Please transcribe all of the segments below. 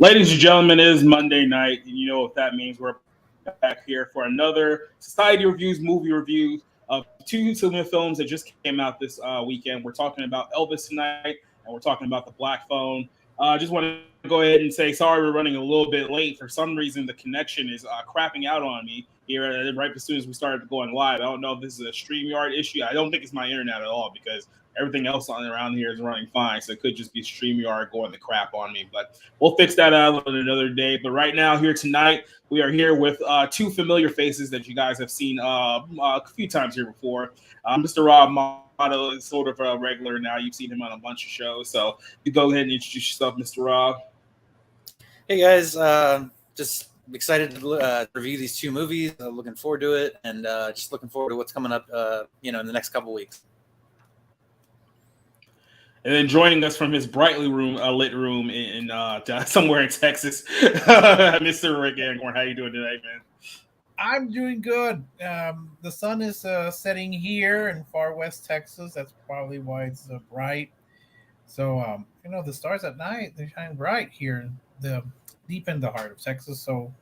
Ladies and gentlemen, it is Monday night, and you know what that means. We're back here for another Society Reviews movie review of two cinema films that just came out this weekend. We're talking about Elvis tonight, and we're talking about The Black Phone. I just want to go ahead and say sorry we're running a little bit late. For some reason, the connection is crapping out on me here right as soon as we started going live. I don't know if this is a StreamYard issue. I don't think it's my internet at all because everything else on around here is running fine. So it could just be StreamYard going the crap on me. But we'll fix that out on another day. But right now, here tonight, we are here with two familiar faces that you guys have seen a few times here before. Mr. Rob Motto is sort of a regular now. You've seen him on a bunch of shows. So you go ahead and introduce yourself, Mr. Rob. Hey guys, just excited to review these two movies. Looking forward to it, and just looking forward to what's coming up, in the next couple weeks. And then joining us from his brightly lit room in somewhere in Texas, Mr. Rick Aragon. How you doing tonight, man? I'm doing good. The sun is setting here in far west Texas. That's probably why it's bright. So, the stars at night, they shine bright here deep in the heart of Texas. So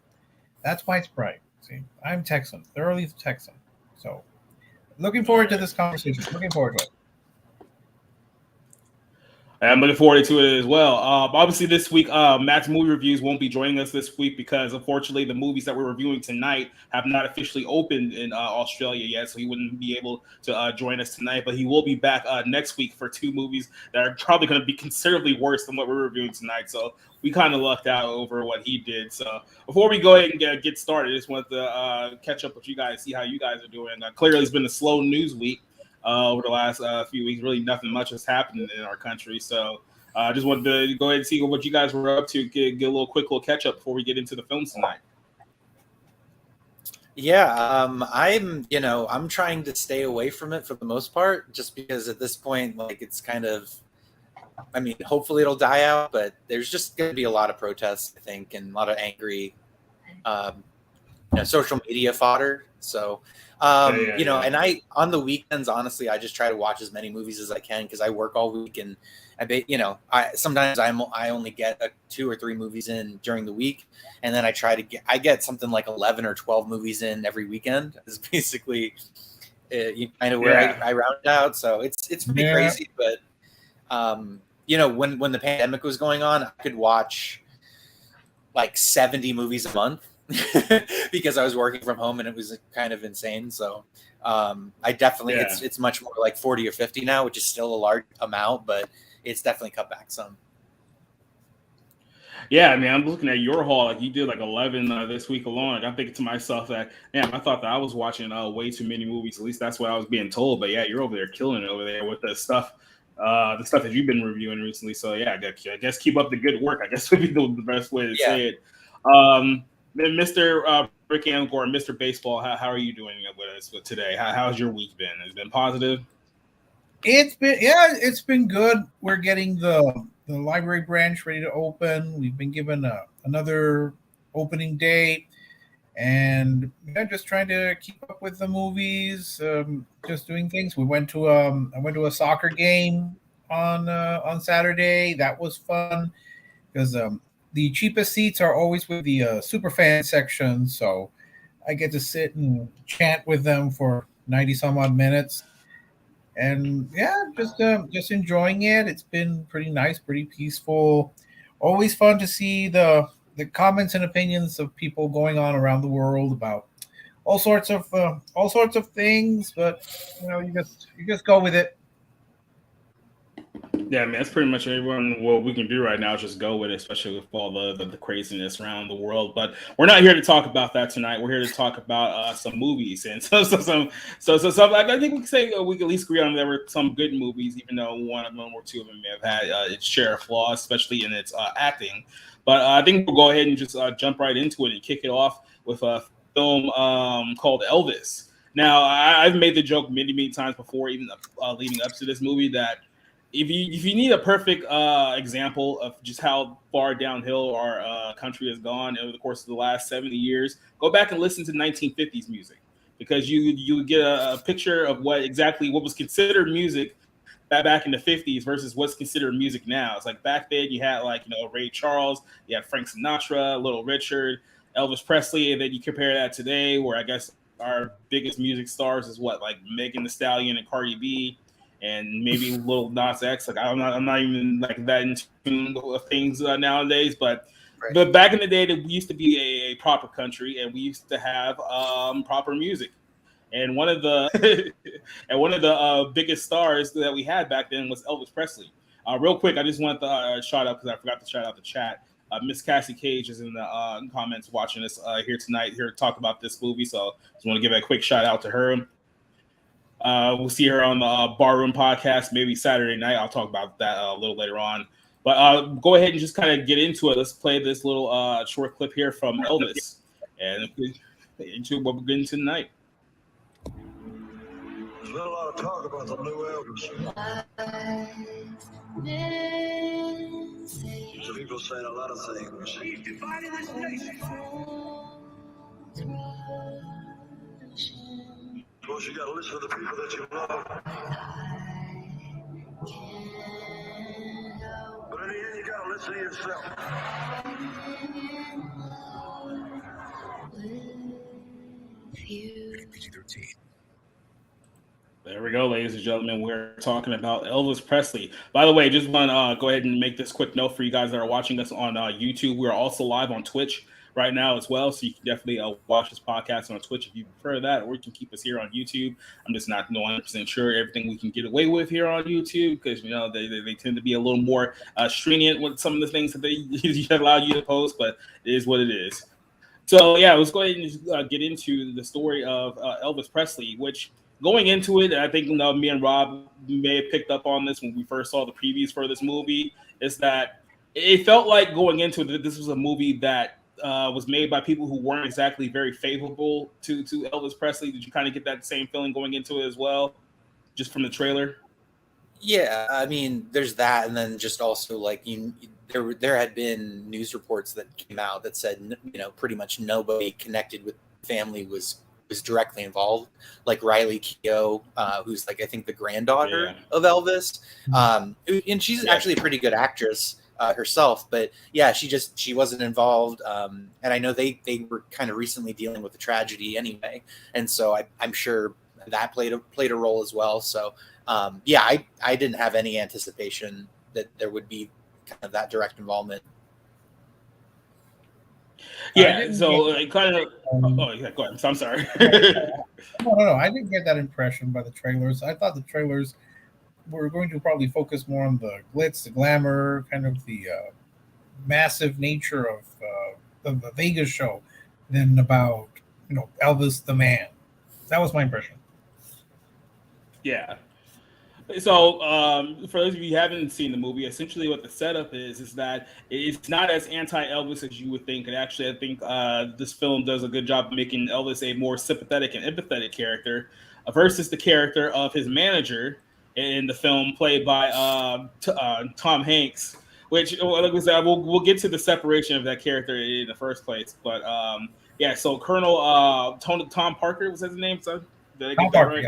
that's why it's bright. See, I'm Texan, thoroughly Texan. So looking forward to this conversation. Looking forward to it. I'm looking forward to it as well. Obviously, this week, Matt's movie reviews won't be joining us this week because, unfortunately, the movies that we're reviewing tonight have not officially opened in Australia yet, so he wouldn't be able to join us tonight. But he will be back next week for two movies that are probably going to be considerably worse than what we're reviewing tonight. So we kind of lucked out over what he did. So before we go ahead and get started, I just wanted to catch up with you guys, see how you guys are doing. Clearly, it's been a slow news week. Over the last few weeks, really nothing much has happened in our country. So I just wanted to go ahead and see what you guys were up to, get a little quick catch up before we get into the films tonight. Yeah, I'm trying to stay away from it for the most part, just because at this point, it's kind of, hopefully it'll die out, but there's just going to be a lot of protests, I think, and a lot of angry, social media fodder. So, and I, on the weekends, honestly, I just try to watch as many movies as I can because I work all week, and sometimes I only get 2 or 3 movies in during the week, and then I get something like 11 or 12 movies in every weekend. Is basically kind of where I round out. So it's pretty crazy, but when the pandemic was going on, I could watch like 70 movies a month. Because I was working from home and it was kind of insane. So I definitely it's much more like 40 or 50 now, which is still a large amount, but it's definitely cut back some. Yeah, I'm looking at your haul. You did 11 this week alone. I'm thinking to myself that, I thought that I was watching way too many movies. At least that's what I was being told. But yeah, you're over there killing it over there with the stuff that you've been reviewing recently. So yeah, I guess keep up the good work. I guess would be the best way to say it. Then Mr. Rick Amgor, Mr. Baseball, how are you doing with us today? How's your week been? Has it been positive? It's been good. We're getting the library branch ready to open. We've been given another opening date, and just trying to keep up with the movies. Just doing things. I went to a soccer game on Saturday. That was fun because the cheapest seats are always with the super fan section, so I get to sit and chant with them for 90 some odd minutes, and just enjoying it. It's been pretty nice, pretty peaceful. Always fun to see the comments and opinions of people going on around the world about all sorts of things, but you just go with it. Yeah, that's pretty much everyone. What we can do right now is just go with it, especially with all the craziness around the world. But we're not here to talk about that tonight. We're here to talk about some movies, and so I think we can say we can at least agree on there were some good movies, even though one of them or two of them may have had its share of flaws, especially in its acting. But I think we'll go ahead and just jump right into it and kick it off with a film called Elvis. Now, I've made the joke many times before, even leading up to this movie, that if you need a perfect example of just how far downhill our country has gone over the course of the last 70 years, go back and listen to 1950s music, because you get a picture of what was considered music back in the 50s versus what's considered music now. It's like back then you had like, Ray Charles, you had Frank Sinatra, Little Richard, Elvis Presley, and then you compare that today where I guess our biggest music stars is what, like Megan Thee Stallion and Cardi B and maybe Lil Nas X. Like I'm not even like that in tune with things nowadays, but Right. but back in the day, we used to be a proper country, and we used to have proper music. And one of the biggest stars that we had back then was Elvis Presley. Real quick, I just want to shout out because I forgot to shout out the chat. Miss Cassie Cage is in the comments watching us here tonight, here to talk about this movie. So just want to give a quick shout out to her. We'll see her on the Barroom podcast maybe Saturday night. I'll talk about that a little later on. But go ahead and just kind of get into it. Let's play this little short clip here from Elvis and into what we're getting tonight. There's been a lot of talk about the new Elvis. There's people saying a lot of things. He's dividing this nation. Of course, you got to listen to the people that you love. But in the end, you got to listen to yourself. There we go, ladies and gentlemen. We're talking about Elvis Presley. By the way, just want to go ahead and make this quick note for you guys that are watching us on YouTube. We're also live on Twitch right now as well, so you can definitely watch this podcast on Twitch if you prefer that, or you can keep us here on YouTube. I'm just not 100% sure everything we can get away with here on YouTube because they tend to be a little more stringent with some of the things that they allow you to post, but it is what it is. So yeah, let's go ahead and just, get into the story of Elvis Presley, which going into it, I think me and Rob may have picked up on this when we first saw the previews for this movie, is that it felt like going into it, this was a movie that was made by people who weren't exactly very favorable to Elvis Presley. Did you kind of get that same feeling going into it as well, just from the trailer? Yeah, I mean, there's that, and then just also like there had been news reports that came out that said pretty much nobody connected with the family was directly involved, like Riley Keough, who's like I think the granddaughter of Elvis, and she's actually a pretty good actress herself, but yeah, she wasn't involved, and I know they were kind of recently dealing with a tragedy anyway, and so I'm sure that played a role as well. So yeah, I didn't have any anticipation that there would be kind of that direct involvement. Yeah, so kind of. Oh yeah, go ahead. I'm sorry. No. I didn't get that impression by the trailers. I thought the trailers were going to probably focus more on the glitz, the glamour, kind of the massive nature of the Vegas show than about Elvis the man. That was my impression. Yeah. So, for those of you who haven't seen the movie, essentially what the setup is that it's not as anti-Elvis as you would think. And actually, I think this film does a good job of making Elvis a more sympathetic and empathetic character versus the character of his manager in the film, played by Tom Hanks. Which, like we said, we'll get to the separation of that character in the first place. But yeah, so Colonel Tom Parker was his name. So did I get that right?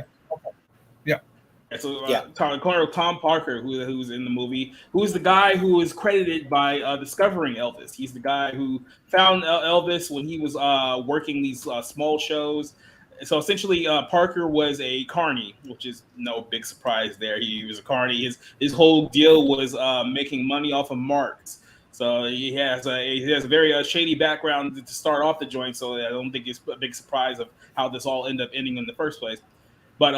Yeah. So Colonel Tom Parker, who's in the movie, who's the guy who is credited by discovering Elvis. He's the guy who found Elvis when he was working these small shows. So essentially, Parker was a carny, which is no big surprise there. He was a carny. His whole deal was making money off of marks. So he has a very shady background to start off the joint. So I don't think it's a big surprise of how this all ended up ending in the first place. But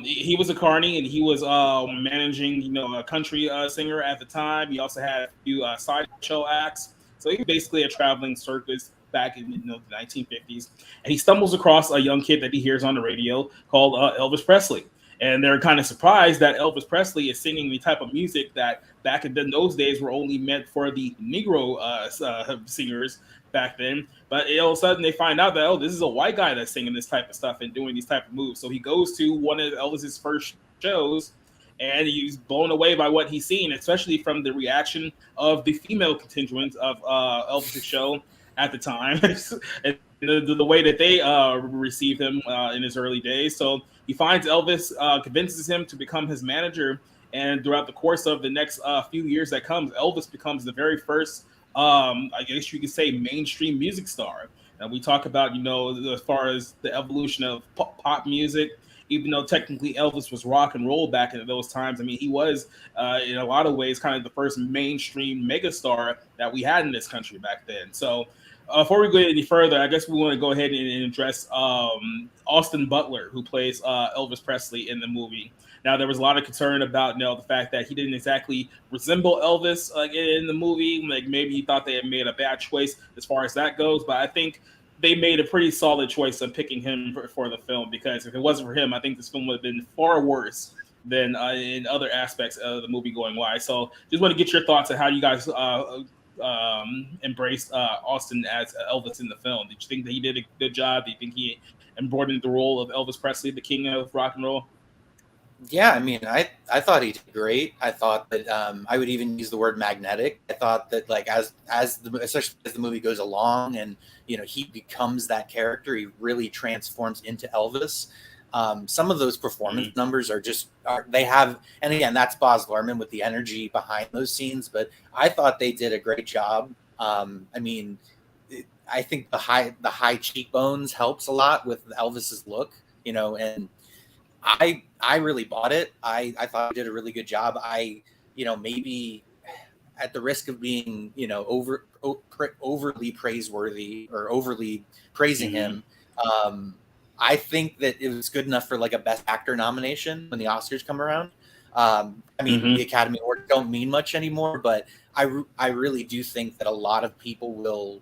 he was a carny, and he was managing, a country singer at the time. He also had a few sideshow acts. So he was basically a traveling circus back in the 1950s. And he stumbles across a young kid that he hears on the radio called Elvis Presley. And they're kind of surprised that Elvis Presley is singing the type of music that back in those days were only meant for the Negro singers back then. But all of a sudden they find out that, this is a white guy that's singing this type of stuff and doing these type of moves. So he goes to one of Elvis's first shows, and he's blown away by what he's seen, especially from the reaction of the female contingent of Elvis's show at the time, and the way that they received him in his early days. So he finds Elvis, convinces him to become his manager, And throughout the course of the next few years that comes, Elvis becomes the very first, I guess you could say, mainstream music star. And we talk about, as far as the evolution of pop music, even though technically Elvis was rock and roll back in those times. I mean, he was, in a lot of ways, kind of the first mainstream megastar that we had in this country back then. So before we go any further, I guess we want to go ahead and address Austin Butler, who plays Elvis Presley in the movie. Now, there was a lot of concern about the fact that he didn't exactly resemble Elvis in the movie. Like maybe he thought they had made a bad choice as far as that goes. But I think they made a pretty solid choice of picking him for the film, because if it wasn't for him, I think this film would have been far worse than in other aspects of the movie going wise. So just want to get your thoughts on how you guys embraced Austin as Elvis in the film. Did you think that he did a good job? Do you think he embodied the role of Elvis Presley, the king of rock and roll? Yeah, I mean, I thought he did great. I thought that I would even use the word magnetic. I thought that especially as the movie goes along and he becomes that character, he really transforms into Elvis. Some of those performance numbers they have, and again, that's Baz Luhrmann with the energy behind those scenes. But I thought they did a great job. I mean, I think the high cheekbones helps a lot with Elvis's look, and I really bought it. I thought he did a really good job. Maybe at the risk of being, overly praiseworthy or overly praising him, I think that it was good enough for like a Best Actor nomination when the Oscars come around. The Academy Awards don't mean much anymore, but I really do think that a lot of people will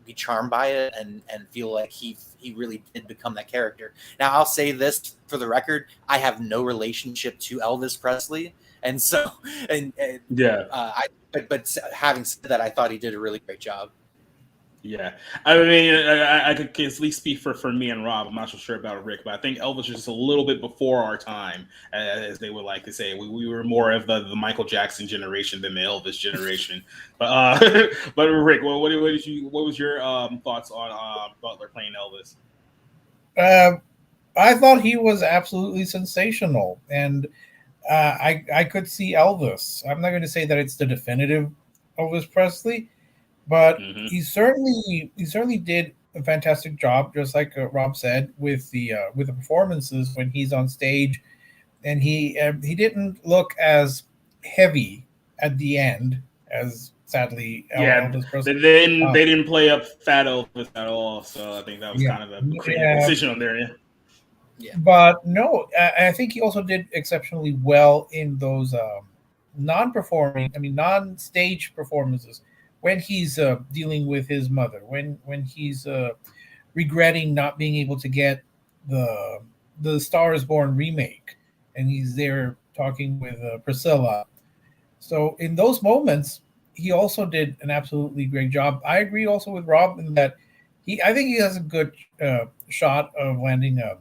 be charmed by it and feel like he really did become that character. Now, I'll say this for the record: I have no relationship to Elvis Presley, and so but having said that, I thought he did a really great job. Yeah, I mean, I could at least speak for me and Rob. I'm not so sure about Rick, but I think Elvis was just a little bit before our time, as they would like to say. We were more of the Michael Jackson generation than the Elvis generation. But Rick, what was your thoughts on Butler playing Elvis? I thought he was absolutely sensational, and I could see Elvis. I'm not going to say that it's the definitive Elvis Presley, but he certainly did a fantastic job, just like Rob said, with the performances when he's on stage, and he didn't look as heavy at the end as sadly Elvis Presley. They didn't play up Fat Elvis at all, so I think that was kind of a creative decision on there. Yeah. But no, I think he also did exceptionally well in those non-stage performances. When he's dealing with his mother, when he's regretting not being able to get the Star is Born remake, and he's there talking with Priscilla. So in those moments, he also did an absolutely great job. I agree also with Rob in that I think he has a good shot of landing a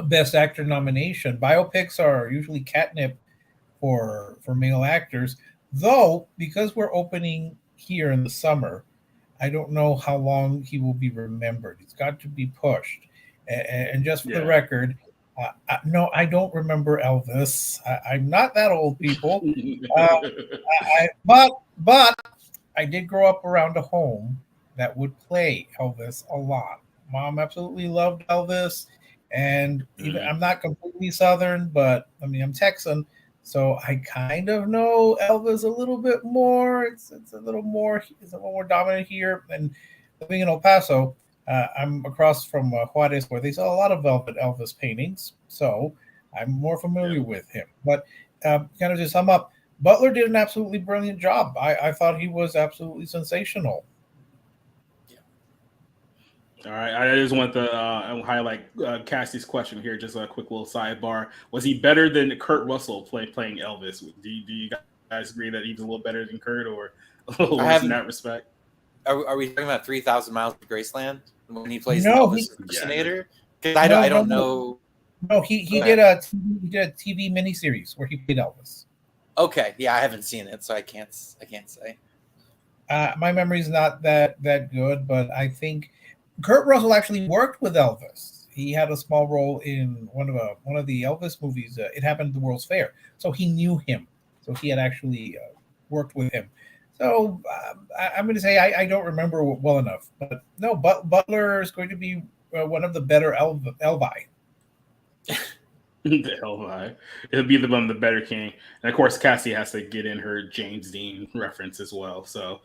Best Actor nomination. Biopics are usually catnip for male actors, though because we're opening here in the summer, I don't know how long he will be remembered. It's got to be pushed. And just for the record, no, I don't remember Elvis. I'm not that old, people. But I did grow up around a home that would play Elvis a lot. Mom absolutely loved Elvis, and even I'm not completely Southern, but I mean I'm Texan. So I kind of know Elvis a little bit more. It's a little more dominant here. And living in El Paso, I'm across from Juarez, where they sell a lot of velvet Elvis paintings. So I'm more familiar with him. But kind of to sum up, Butler did an absolutely brilliant job. I thought he was absolutely sensational. All right, I just want to highlight Cassie's question here. Just a quick little sidebar: was he better than Kurt Russell playing Elvis? Do you guys agree that he was a little better than Kurt, or a little worse in that respect? Are we talking about 3,000 Miles to Graceland when he plays Elvis impersonator? Because I don't know. No, he did a TV miniseries where he played Elvis. Okay, yeah, I haven't seen it, so I can't say. My memory's not that good, but I think Kurt Russell actually worked with Elvis. he had a small role in one of the Elvis movies. It happened at the World's Fair, so he knew him. So he had actually worked with him. So I'm going to say I don't remember well enough, but no, Butler is going to be one of the better Elvi. The Elvi. It'll be one of the better King, and of course Cassie has to get in her James Dean reference as well. So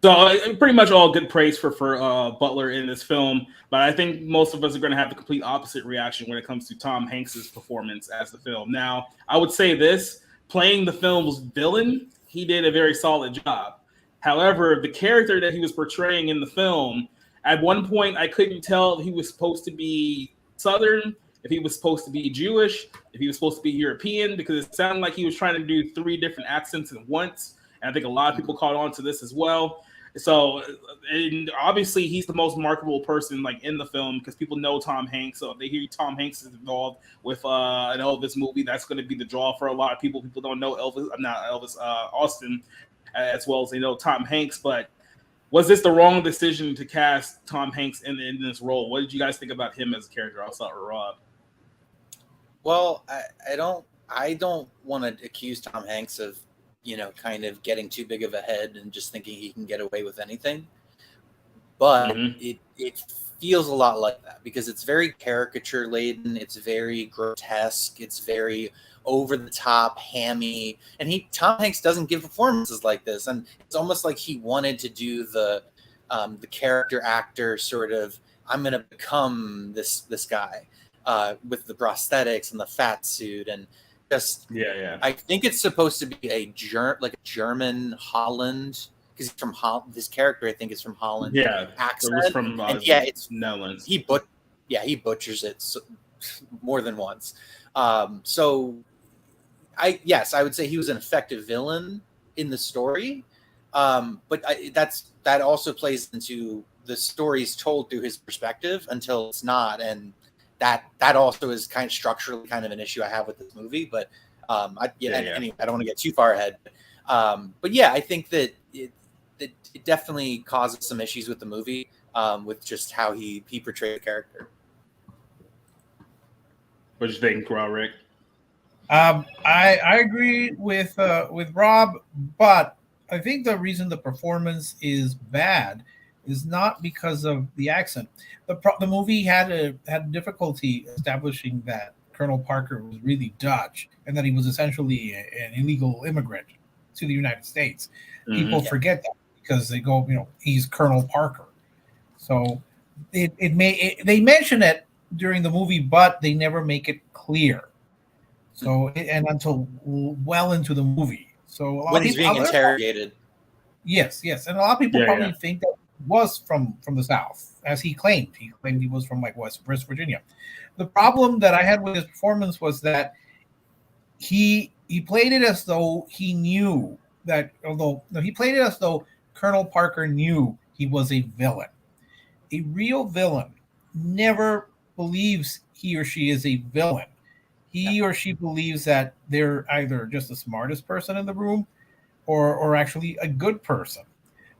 pretty much all good praise for Butler in this film, but I think most of us are going to have the complete opposite reaction when it comes to Tom Hanks's performance as the film. Now, I would say this: playing the film's villain, he did a very solid job. However, the character that he was portraying in the film, at one point, I couldn't tell if he was supposed to be Southern, if he was supposed to be Jewish, if he was supposed to be European, because it sounded like he was trying to do 3 different accents at once. And I think a lot of people caught on to this as well. So, and obviously, he's the most marketable person like in the film because people know Tom Hanks. So if they hear Tom Hanks is involved with an Elvis movie, that's going to be the draw for a lot of people. People don't know Austin as well as they know Tom Hanks. But was this the wrong decision to cast Tom Hanks in this role? What did you guys think about him as a character? I'll start with Rob. Well, I don't want to accuse Tom Hanks of, kind of getting too big of a head and just thinking he can get away with anything. But it feels a lot like that because it's very caricature laden. It's very grotesque. It's very over the top, hammy. And Tom Hanks doesn't give performances like this. And it's almost like he wanted to do the character actor sort of, I'm going to become this guy with the prosthetics and the fat suit and just I think it's supposed to be a German Holland because he's from Holland. This character I think is from Holland. Yeah, accent. It was from it's Netherlands. He butchers it more than once. So I would say he was an effective villain in the story. But that also plays into the stories told through his perspective until it's not, and that also is kind of structurally kind of an issue I have with this movie. But anyway, I don't want to get too far ahead. But yeah, I think that it definitely causes some issues with the movie with just how he portrayed the character. What do you think, Rick? I agree with Rob, but I think the reason the performance is bad is not because of the accent. The movie had difficulty establishing that Colonel Parker was really Dutch and that he was essentially an illegal immigrant to the United States. People forget that because they go, he's Colonel Parker. So they mention it during the movie, but they never make it clear. So and until well into the movie. So when he's being interrogated. Yes, and a lot of people probably think that he was from the South, as he claimed. He claimed he was from West Virginia. The problem that I had with his performance was that he played it as though he knew that, he played it as though Colonel Parker knew he was a villain. A real villain never believes he or she is a villain. He or she believes that they're either just the smartest person in the room or actually a good person.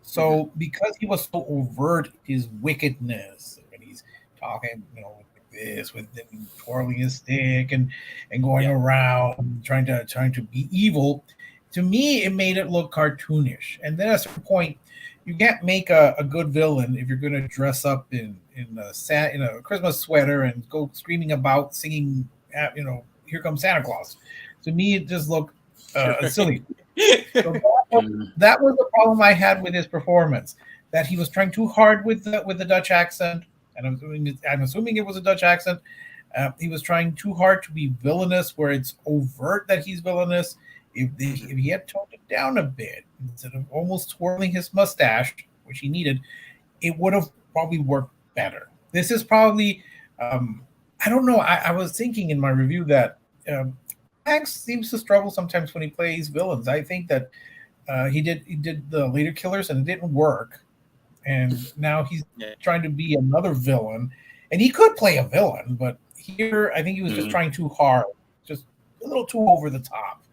So because he was so overt, his wickedness, and he's talking, like this with him twirling his stick and going around trying to be evil, to me it made it look cartoonish. And then at a certain point, you can't make a good villain if you're going to dress up in a Christmas sweater and go screaming about singing, Here Comes Santa Claus. To me, it just looked silly. So that was the problem I had with his performance, that he was trying too hard with the Dutch accent, and I'm assuming it was a Dutch accent. He was trying too hard to be villainous, where it's overt that he's villainous. If he had toned it down a bit, instead of almost twirling his mustache, which he needed, it would have probably worked better. This is probably, I don't know. I was thinking in my review that Hanks seems to struggle sometimes when he plays villains. I think that he did the Later Killers and it didn't work, and now he's trying to be another villain, and he could play a villain, but here I think he was just trying too hard, just a little too over the top.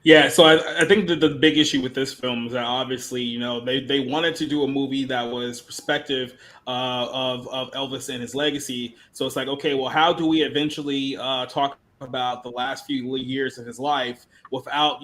Yeah, so I think that the big issue with this film is that obviously, they wanted to do a movie that was perspective of Elvis and his legacy. So it's like, okay, well, how do we eventually talk about the last few years of his life without,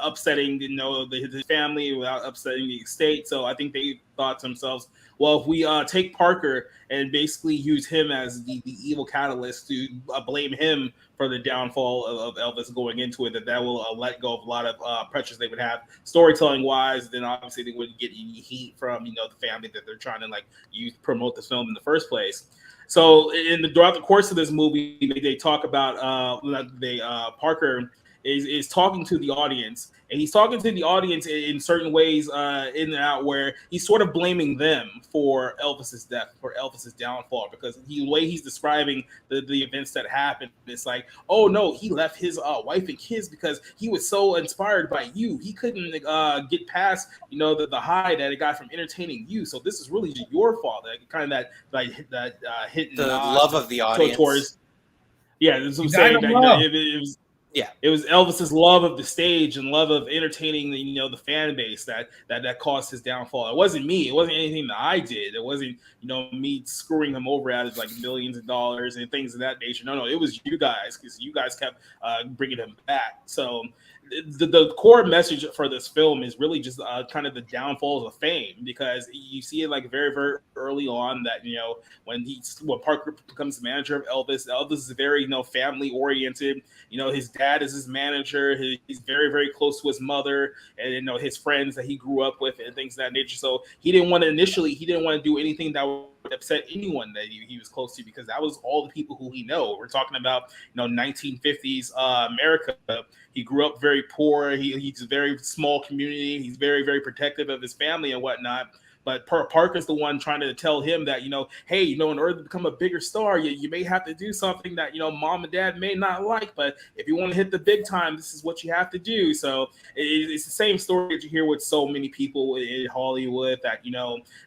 upsetting, his family, without upsetting the estate? So I think they thought to themselves, well, if we take Parker and basically use him as the evil catalyst to blame him for the downfall of Elvis going into it, that will let go of a lot of pressures they would have storytelling wise. Then obviously they wouldn't get any heat from the family that they're trying to use promote the film in the first place. So throughout the course of this movie, they talk about Parker is talking to the audience, and he's talking to the audience in certain ways, in and out, where he's sort of blaming them for Elvis's death, for Elvis's downfall, because the way he's describing the events that happened, it's like, oh no, he left his wife and kids because he was so inspired by you. He couldn't get past the high that it got from entertaining you. So this is really your fault. Kind of that hit the love of the audience. Towards, yeah, that's what I'm saying. It was. Yeah, it was Elvis's love of the stage and love of entertaining the fan base that caused his downfall. It wasn't me. It wasn't anything that I did. It wasn't me screwing him over out of millions of dollars and things of that nature. No, it was you guys, because you guys kept bringing him back. So the core message for this film is really just kind of the downfalls of fame, because you see it very, very early on that when Parker becomes the manager of Elvis is very family oriented. His dad is his manager. He's very, very close to his mother and his friends that he grew up with and things of that nature. So he didn't want to do anything that would upset anyone that he was close to, because that was all the people who he know. We're talking about 1950s America. He grew up very poor. He's a very small community. He's very, very protective of his family and whatnot. But Parker's the one trying to tell him that, hey, in order to become a bigger star, you may have to do something that, mom and dad may not like. But if you want to hit the big time, this is what you have to do. So it's the same story that you hear with so many people in Hollywood, that,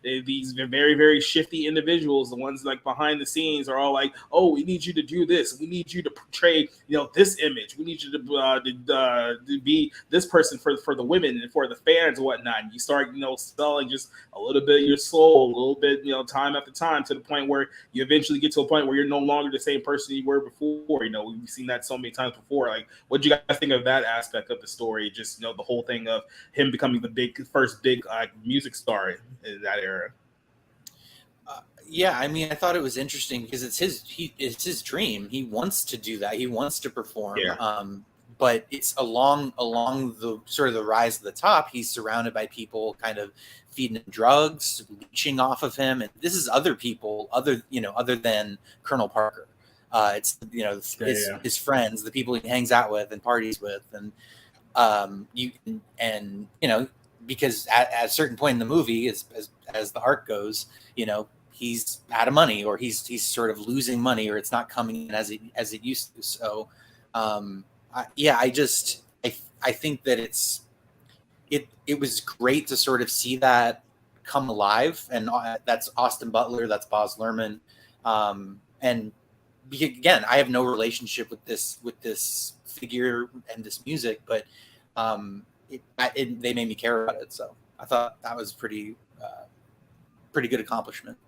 these very, very shifty individuals, the ones behind the scenes, are all like, oh, we need you to do this. We need you to portray, this image. We need you to be this person for the women and for the fans and whatnot. And you start, selling just a little bit of your soul, a little bit, time after time, to the point where you eventually get to a point where you're no longer the same person you were before. We've seen that so many times before. What do you guys think of that aspect of the story? Just, the whole thing of him becoming the first big music star in that era. Yeah, I mean, I thought it was interesting because it's his dream. He wants to do that. He wants to perform. Yeah. But it's along the sort of the rise to the top, he's surrounded by people kind of feeding him drugs, leeching off of him, and this is other people, other than Colonel Parker. It's his friends, the people he hangs out with and parties with, and because at a certain point in the movie, as the arc goes, he's out of money, or he's sort of losing money, or it's not coming in as it used to. So. I think that it was great to sort of see that come alive, and that's Austin Butler, that's Baz Luhrmann, and again, I have no relationship with this figure and this music, but they made me care about it, so I thought that was pretty good accomplishment.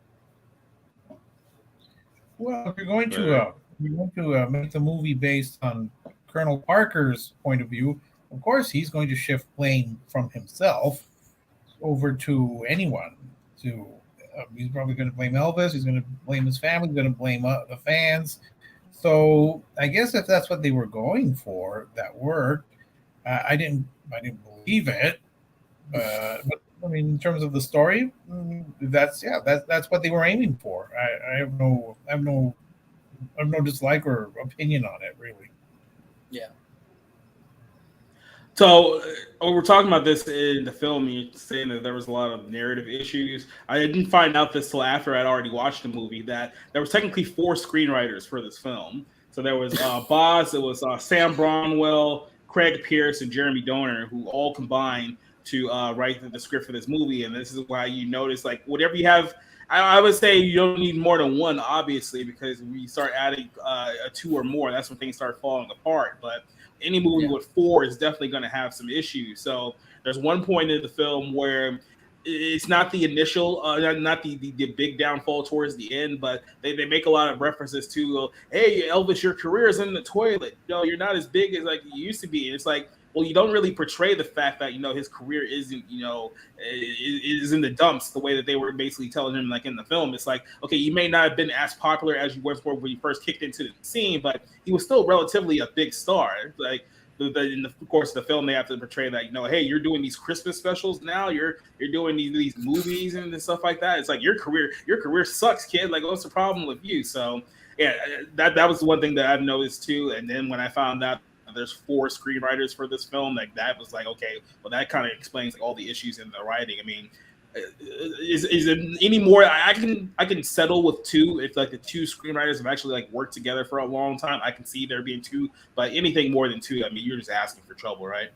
Well, if you're going to make the movie based on Colonel Parker's point of view, of course, he's going to shift blame from himself over to anyone. He's probably going to blame Elvis. He's going to blame his family. He's going to blame the fans. So I guess if that's what they were going for, that worked. I didn't believe it, but I mean, in terms of the story, that's what they were aiming for. I have no dislike or opinion on it, really. Yeah. So we're talking about this in the film. You're saying that there was a lot of narrative issues. I didn't find out this till after I'd already watched the movie, that there was technically 4 screenwriters for this film. So there was Boz, it was Sam Bromwell, Craig Pierce, and Jeremy Donner, who all combined to write the script for this movie. And this is why you notice, whatever you have, I would say you don't need more than one, obviously, because when you start adding 2 or more, that's when things start falling apart. But any movie with four is definitely going to have some issues. So there's one point in the film where it's not the initial, not the big downfall towards the end, but they make a lot of references to, hey, Elvis, your career is in the toilet. You're not as big as like you used to be. And it's like, well, you don't really portray the fact that, his career isn't, is in the dumps the way that they were basically telling him, like in the film. It's like, okay, you may not have been as popular as you were when you first kicked into the scene, but he was still relatively a big star. Like, in the course of the film, they have to portray that, hey, you're doing these Christmas specials now, you're doing these movies and stuff like that. It's like your career sucks, kid. Like, what's the problem with you? So yeah, that was one thing that I've noticed too. And then when I found out there's 4 screenwriters for this film, like that was like, okay, well, that kind of explains like all the issues in the writing. I mean, is it any more? I can settle with 2 if like the 2 screenwriters have actually like worked together for a long time. I can see there being 2, but anything more than 2, I mean, you're just asking for trouble, right?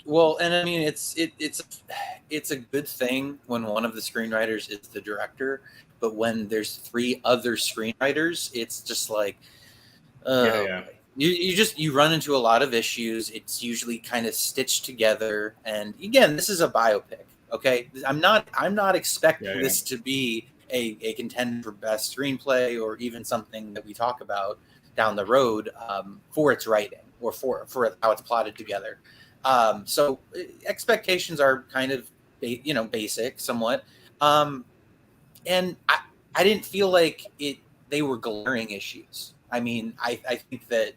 Well, and I mean, it's a good thing when one of the screenwriters is the director, but when there's 3 other screenwriters, it's just like, You run into a lot of issues. It's usually kind of stitched together, and again, this is a biopic. Okay, I'm not expecting this to be a contender for best screenplay or even something that we talk about down the road for its writing or for how it's plotted together. So expectations are kind of basic somewhat, and I didn't feel like they were glaring issues. I mean, I think that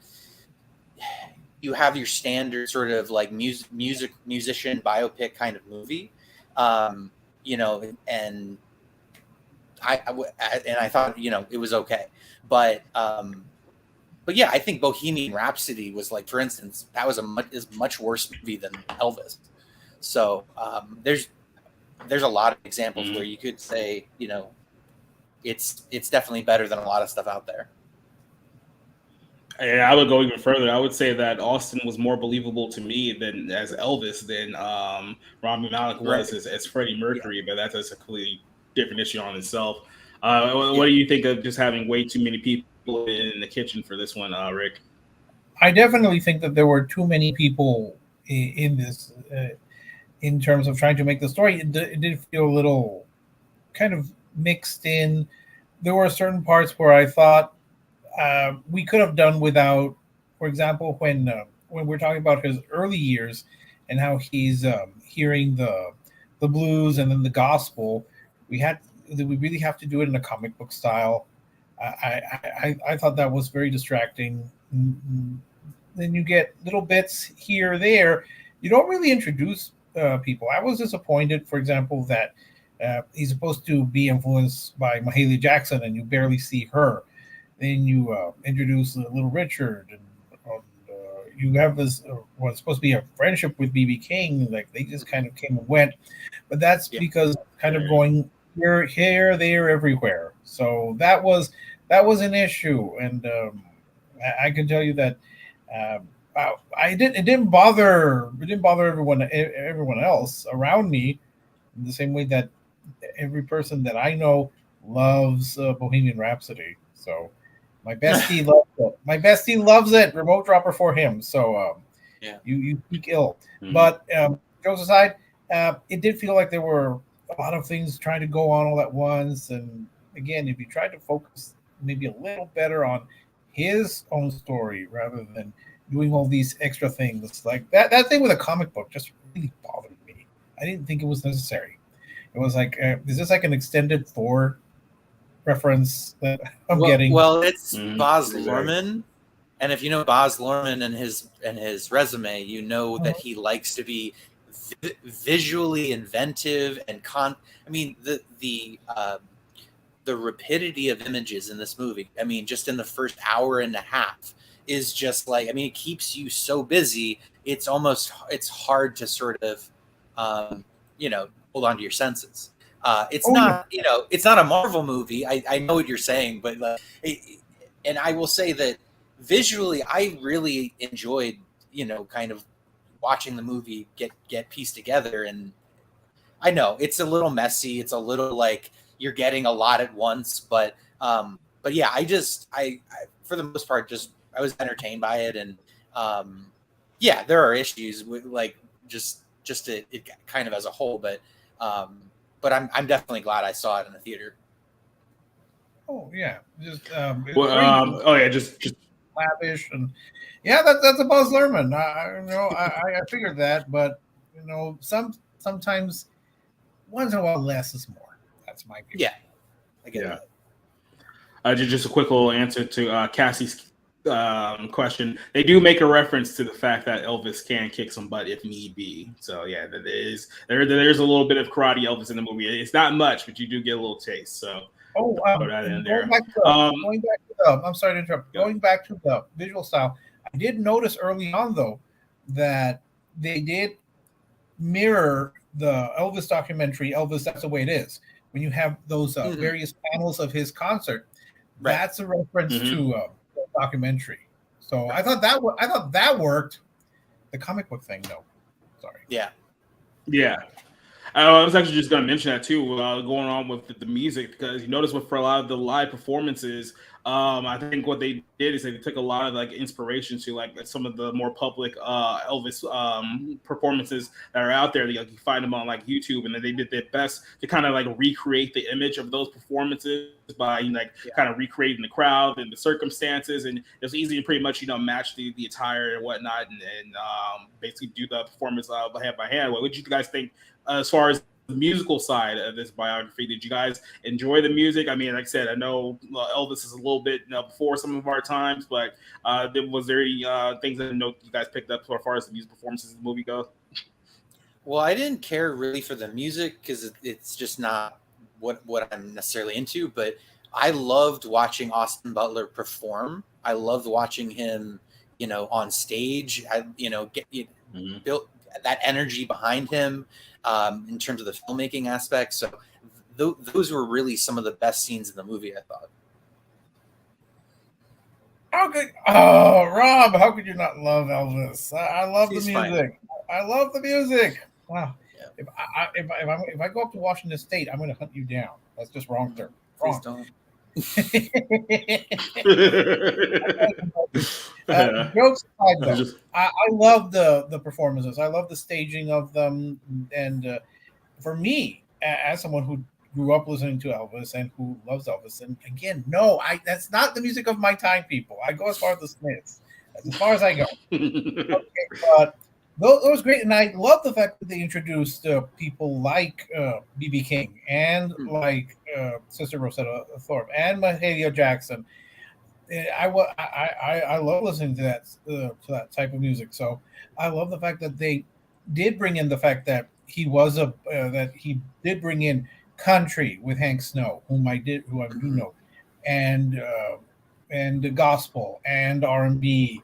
you have your standard sort of like musician biopic kind of movie, and I thought it was okay, but yeah, I think Bohemian Rhapsody was like, for instance, that was is much worse movie than Elvis. So there's a lot of examples where you could say it's definitely better than a lot of stuff out there. Yeah, I would go even further. I would say that Austin was more believable to me than as Elvis than Rami Malek was as Freddie Mercury, but that's a completely different issue on itself. What do you think of just having way too many people in the kitchen for this one, Rick? I definitely think that there were too many people in this, in terms of trying to make the story. It did feel a little kind of mixed in. There were certain parts where I thought we could have done without. For example, when we're talking about his early years and how he's hearing the blues and then the gospel, we really have to do it in a comic book style. I thought that was very distracting. Then you get little bits here or there. You don't really introduce people. I was disappointed, for example, that he's supposed to be influenced by Mahalia Jackson, and you barely see her. Then you introduce Little Richard, and you have this what's supposed to be a friendship with B.B. King. Like, they just kind of came and went, but that's because kind of going here, there, everywhere. So that was an issue, and I can tell you that it didn't bother everyone else around me in the same way that every person that I know loves Bohemian Rhapsody. So my bestie loves it. My bestie loves it. Remote dropper for him. So you speak ill. Mm-hmm. But jokes aside, it did feel like there were a lot of things trying to go on all at once. And again, if you tried to focus maybe a little better on his own story rather than doing all these extra things, like that thing with a comic book just really bothered me. I didn't think it was necessary. It was like, is this like an extended Thor reference that I'm getting? Well, it's Baz Luhrmann, and if you know Baz Luhrmann and his resume, you know that he likes to be visually inventive and the rapidity of images in this movie. I mean, just in the first hour and a half is just like, I mean, it keeps you so busy. It's hard to sort of, hold on to your senses. It's not a Marvel movie. I know what you're saying, but and I will say that visually, I really enjoyed, kind of watching the movie get pieced together. And I know it's a little messy. It's a little like you're getting a lot at once, but yeah, I for the most part, I was entertained by it. And Yeah, there are issues with like just it kind of as a whole, but I'm definitely glad I saw it in the theater. Oh yeah, just just lavish and yeah, that's a Buzz Lerman. I figured that, but sometimes once in a while less is more. That's my view. Yeah, I get that. Just a quick little answer to Cassie's question. They do make a reference to the fact that Elvis can kick some butt if need be. So yeah, there's a little bit of karate Elvis in the movie. It's not much, but you do get a little taste. So throw that in there. I'm sorry to interrupt. Going back to the visual style, I did notice early on though that they did mirror the Elvis documentary. Elvis, That's the Way It Is. When you have those various panels of his concert, that's a reference to the documentary. So I thought that worked. The comic book thing, no. Sorry. Yeah. I was actually just going to mention that too, going on with the music, because you notice for a lot of the live performances, I think what they did is they took a lot of like inspiration to like some of the more public Elvis performances that are out there. You find them on like YouTube, and then they did their best to kind of like recreate the image of those performances by kind of recreating the crowd and the circumstances, and it's easy to pretty much match the attire and whatnot, and basically do the performance hand by hand. What would you guys think? As far as the musical side of this biography, did you guys enjoy the music? I mean, like I said, I know Elvis is a little bit before some of our times, but was there any things that you guys picked up as far as the music performances in the movie go? Well, I didn't care really for the music because it's just not what I'm necessarily into, but I loved watching Austin Butler perform. I loved watching him, on stage. Built that energy behind him. In terms of the filmmaking aspect. So those were really some of the best scenes in the movie, I thought. Rob, how could you not love Elvis? I love the music. Fine. I love the music. Wow. Yeah. If I go up to Washington State, I'm going to hunt you down. That's just wrong, sir. Wrong. Please don't. Jokes aside, though, I love the performances. I love the staging of them, and for me, as someone who grew up listening to Elvis and who loves Elvis, and again, that's not the music of my time, people. I go as far as the Smiths. That's as far as I go. Okay, but that was great, and I love the fact that they introduced people like B.B. King and like Sister Rosetta Thorpe and Mahalia Jackson. I love listening to that type of music. So I love the fact that they did bring in the fact that he did bring in country with Hank Snow, who I do know, and the gospel and R&B.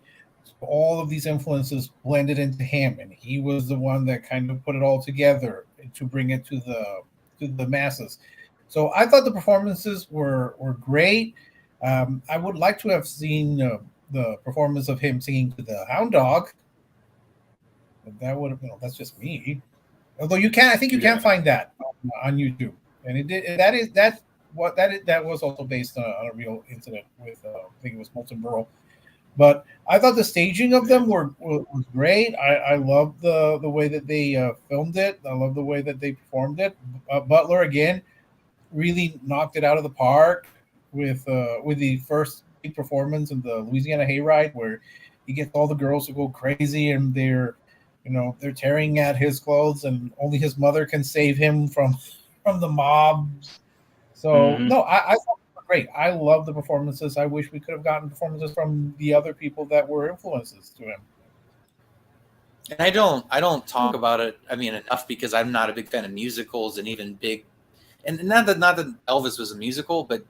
All of these influences blended into him, and he was the one that kind of put it all together to bring it to the masses. So I thought the performances were great. I would like to have seen the performance of him singing to the Hound Dog. That would have, that's just me. Although I think you can find that on YouTube, and it did. That was also based on a real incident with I think it was Molten Burl. But I thought the staging of them was great. I love the way that they filmed it. I love the way that they performed it. Butler again really knocked it out of the park with the first big performance in the Louisiana Hayride, where he gets all the girls to go crazy and they're tearing at his clothes, and only his mother can save him from the mob. So no, I thought great. I love the performances. I wish we could have gotten performances from the other people that were influences to him. And I don't talk about it, enough, because I'm not a big fan of musicals, and even and not that Elvis was a musical, but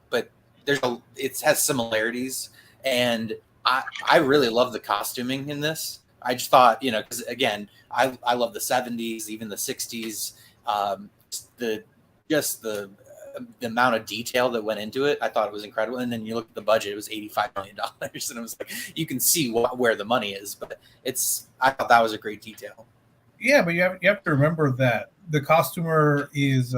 it has similarities, and I really love the costuming in this. I just thought, because again, I love the 70s, even the 60s, the amount of detail that went into it, I thought it was incredible. And then you look at the budget; it was $85 million, and it was like you can see where the money is. But I thought that was a great detail. Yeah, but you have to remember that the costumer is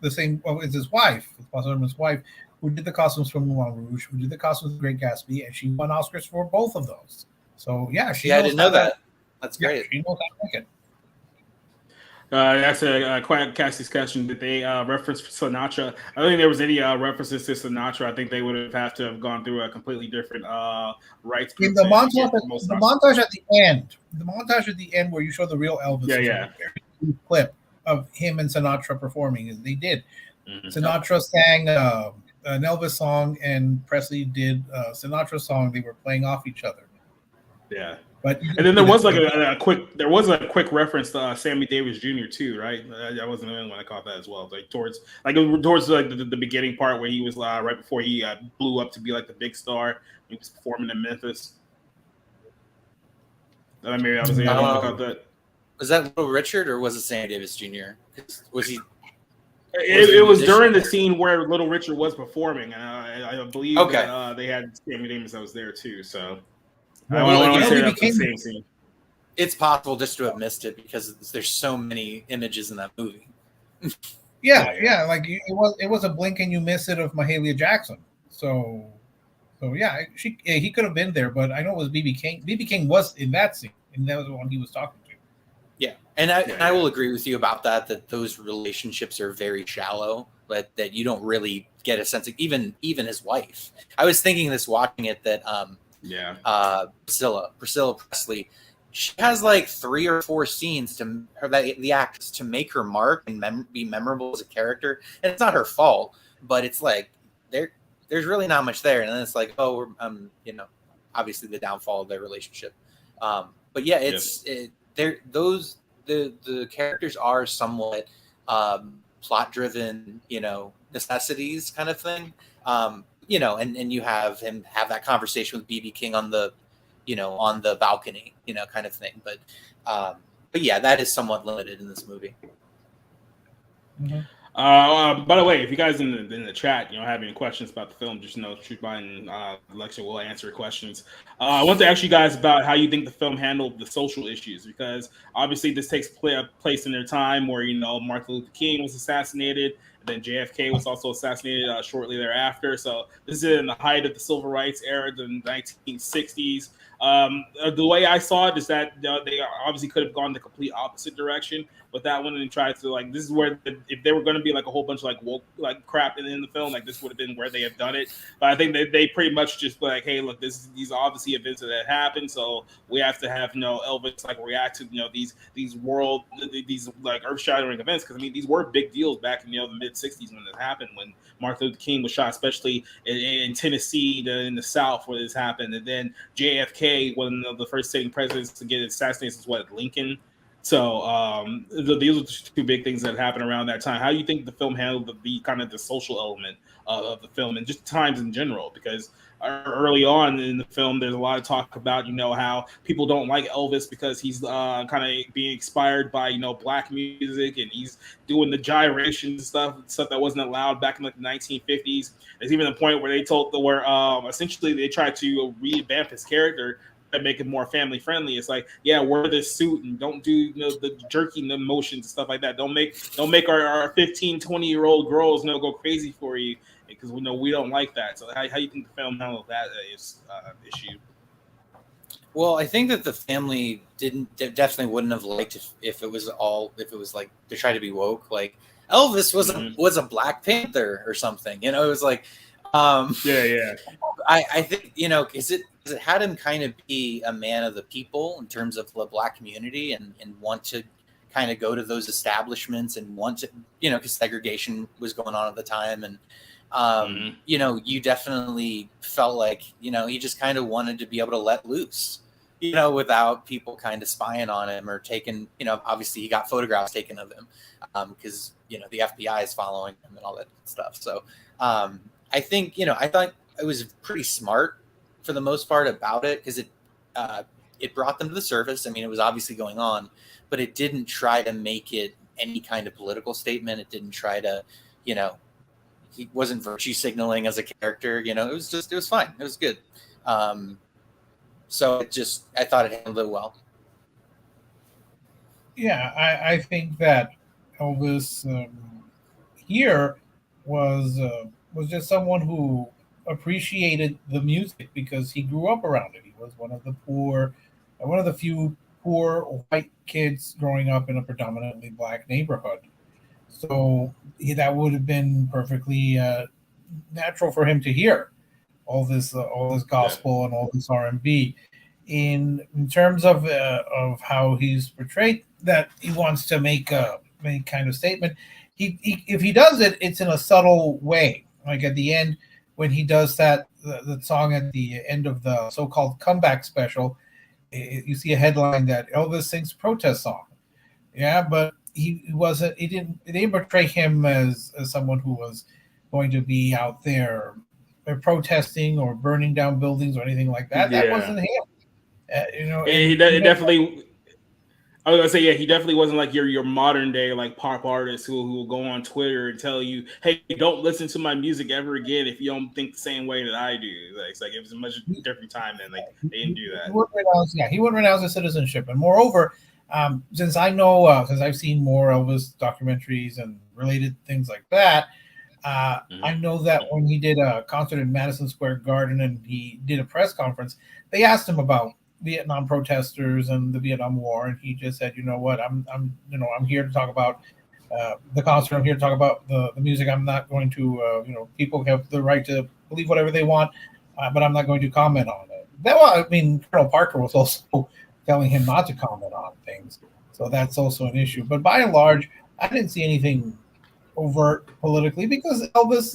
the same. Well, it's his wife, his wife, who did the costumes from Moulin Rouge, who did the costumes of Great Gatsby, and she won Oscars for both of those. So yeah, she Yeah, I knows didn't know how that. That's Yeah, great. she knows how to make it. That's quite Cassie's question. Did they reference Sinatra? I don't think there was any references to Sinatra. I think they would have to have gone through a completely different rights In group the to montage, get most. the montage at the end where you show the real Elvis, Yeah, is yeah. a very cute clip of him and Sinatra performing. And they did. Mhm. Sinatra sang an Elvis song, and Presley did a Sinatra song. They were playing off each other. Yeah. But And then there was like a quick reference to Sammy Davis Jr. too, right? I wasn't the only one I caught that as well. Like towards the beginning part where he was right before he blew up to be like the big star. He was performing in Memphis. Maybe I was the only one that caught that. Was that Little Richard or was it Sammy Davis Jr.? Was he? It was during the scene where Little Richard was performing, and I believe that they had Sammy Davis that was there too. So I want to say that's the same scene. It's possible just to have missed it because there's so many images in that movie. Yeah. Like it was a blink and you miss it of Mahalia Jackson. So yeah, he could have been there, but I know it was BB King. BB King was in that scene, and that was the one he was talking to. Yeah, and I will agree with you about that those relationships are very shallow, but that you don't really get a sense of even his wife. I was thinking this watching it that Priscilla Presley, she has like 3 or 4 scenes the actress to make her mark and be memorable as a character, and it's not her fault, but it's like there's really not much there, and then it's like obviously the downfall of their relationship, but yeah, the characters are somewhat plot driven, necessities kind of thing, and you have him have that conversation with BB King on the balcony, kind of thing, but yeah, that is somewhat limited in this movie. Mm-hmm. By the way, if you guys in the chat, have any questions about the film, just shoot by and Alexia will answer questions. I want to ask you guys about how you think the film handled the social issues, because obviously this takes place in their time where Martin Luther King was assassinated, and then JFK was also assassinated shortly thereafter. So this is in the height of the civil rights era, the 1960s. The way I saw it is that they obviously could have gone the complete opposite direction with that one and tried to this is where if they were going to be like a whole bunch of woke crap in the film, this would have been where they have done it. But I think they pretty much just hey, look, these are obviously events that happened, so we have to have Elvis react to these earth shattering events, because these were big deals back in the mid 60s when this happened, when Martin Luther King was shot, especially in Tennessee, in the South where this happened, and then JFK, one of the first sitting presidents to get assassinated since Lincoln. So these are the 2 big things that happened around that time. How do you think the film handled the kind of the social element of the film and just times in general? Because early on in the film, there's a lot of talk about how people don't like Elvis because he's kind of being inspired by black music, and he's doing the gyrations stuff that wasn't allowed back in the 1950s. There's even a point where essentially they tried to revamp his character and make it more family friendly. It's wear this suit and don't do the jerking the motions and stuff like that. Don't make our 15, 20-year-old girls go crazy for you, because we don't like that. So how do you think the film handled that issue? Well, I think that the family definitely wouldn't have liked if it was like they tried to be woke, like Elvis was a Black Panther or something. It was like I think because it had him kind of be a man of the people in terms of the Black community, and want to kind of go to those establishments and want to because segregation was going on at the time, and you definitely felt like he just kind of wanted to be able to let loose, without people kind of spying on him or taking obviously he got photographs taken of him because the FBI is following him and all that stuff. So I think I thought it was pretty smart for the most part about it, because it brought them to the surface. I mean, it was obviously going on, but it didn't try to make it any kind of political statement. It didn't try to, he wasn't virtue signaling as a character. It was fine. It was good. So I thought it handled it well. Yeah, I think that Elvis here was just someone who appreciated the music because he grew up around it. He was one of the few poor white kids growing up in a predominantly black neighborhood. So that would have been perfectly natural for him to hear all this Yeah. gospel and all this R&B. In terms of how he's portrayed, that he wants to make a kind of statement. He if he does it, it's in a subtle way. Like at the end, when he does the song at the end of the so-called comeback special, you see a headline that Elvis sings protest song. Yeah, but he wasn't. He didn't. They didn't portray him as someone who was going to be out there protesting or burning down buildings or anything like that. That Yeah. wasn't him. He definitely. I was gonna say, yeah, he definitely wasn't like your modern day like pop artist who will go on Twitter and tell you, "Hey, don't listen to my music ever again if you don't think the same way that I do." Like, it's like it was a much different time then. Like they didn't do that. He wouldn't renounce his citizenship. And moreover, since I know, since I've seen more Elvis documentaries and related things like that, I know that when he did a concert in Madison Square Garden and he did a press conference, they asked him about Vietnam protesters and the Vietnam War, and he just said, "You know what? I'm here to talk about the concert. I'm here to talk about the music. I'm not going to, people have the right to believe whatever they want, but I'm not going to comment on it." I mean, Colonel Parker was also telling him not to comment on things, so that's also an issue. But by and large, I didn't see anything overt politically because Elvis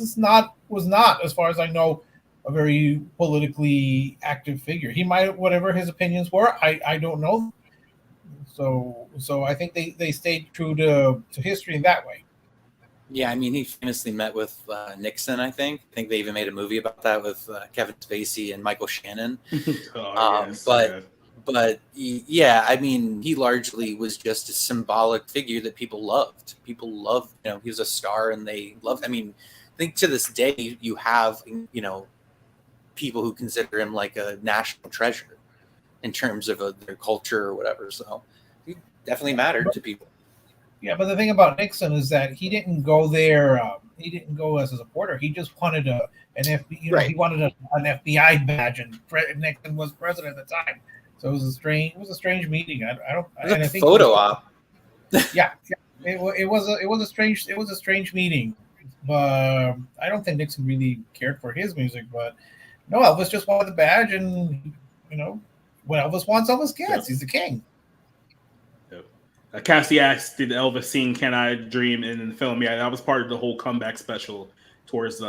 was not, as far as I know, a very politically active figure. He might, whatever his opinions were, I don't know. So I think they stayed true to history in that way. Yeah, I mean, he famously met with Nixon. I think they even made a movie about that with Kevin Spacey and Michael Shannon. But yeah, I mean, he largely was just a symbolic figure that people loved. People loved, he was a star and they loved. I mean, I think to this day you have, people who consider him like a national treasure in terms of their culture or whatever. So he definitely mattered to people. Yeah, but the thing about Nixon is that he didn't go there. He didn't go as a supporter. He just wanted an FBI. Right. He wanted an FBI badge, and Nixon was president at the time. So it was a strange meeting. I think photo op. Yeah, it was a strange meeting. But I don't think Nixon really cared for his music. But no, Elvis just wanted the badge, and when Elvis wants, Elvis gets. Yep. He's the king. Yep. Cassie asked, "Did Elvis sing 'Can I Dream' in the film?" Yeah, that was part of the whole comeback special towards the.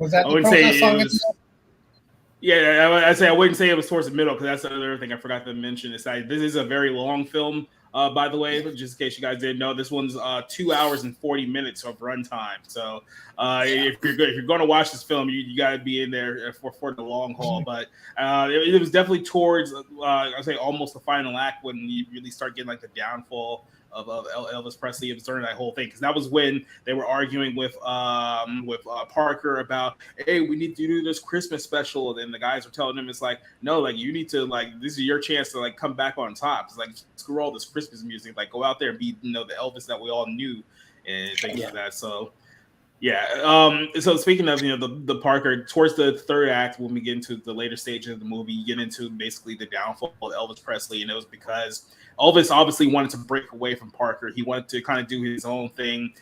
Was that the protest song? Yeah, I say I wouldn't say it was towards the middle because that's the other thing I forgot to mention. Is that this is a very long film, by the way, just in case you guys didn't know. This one's 2 hours and 40 minutes of runtime. So if you're going to watch this film, you got to be in there for the long haul. But it was definitely towards I'd say almost the final act when you really start getting like the downfall of Elvis Presley. It was during that whole thing because that was when they were arguing with Parker about, hey, we need to do this Christmas special, and the guys were telling him it's like, no, like you need to, like, this is your chance to like come back on top. It's like, screw all this Christmas music, like go out there and be the Elvis that we all knew and things like that. So yeah. So speaking of the Parker, towards the third act, when we get into the later stages of the movie, you get into basically the downfall of Elvis Presley, and it was because Elvis obviously wanted to break away from Parker. He wanted to kind of do his own thing.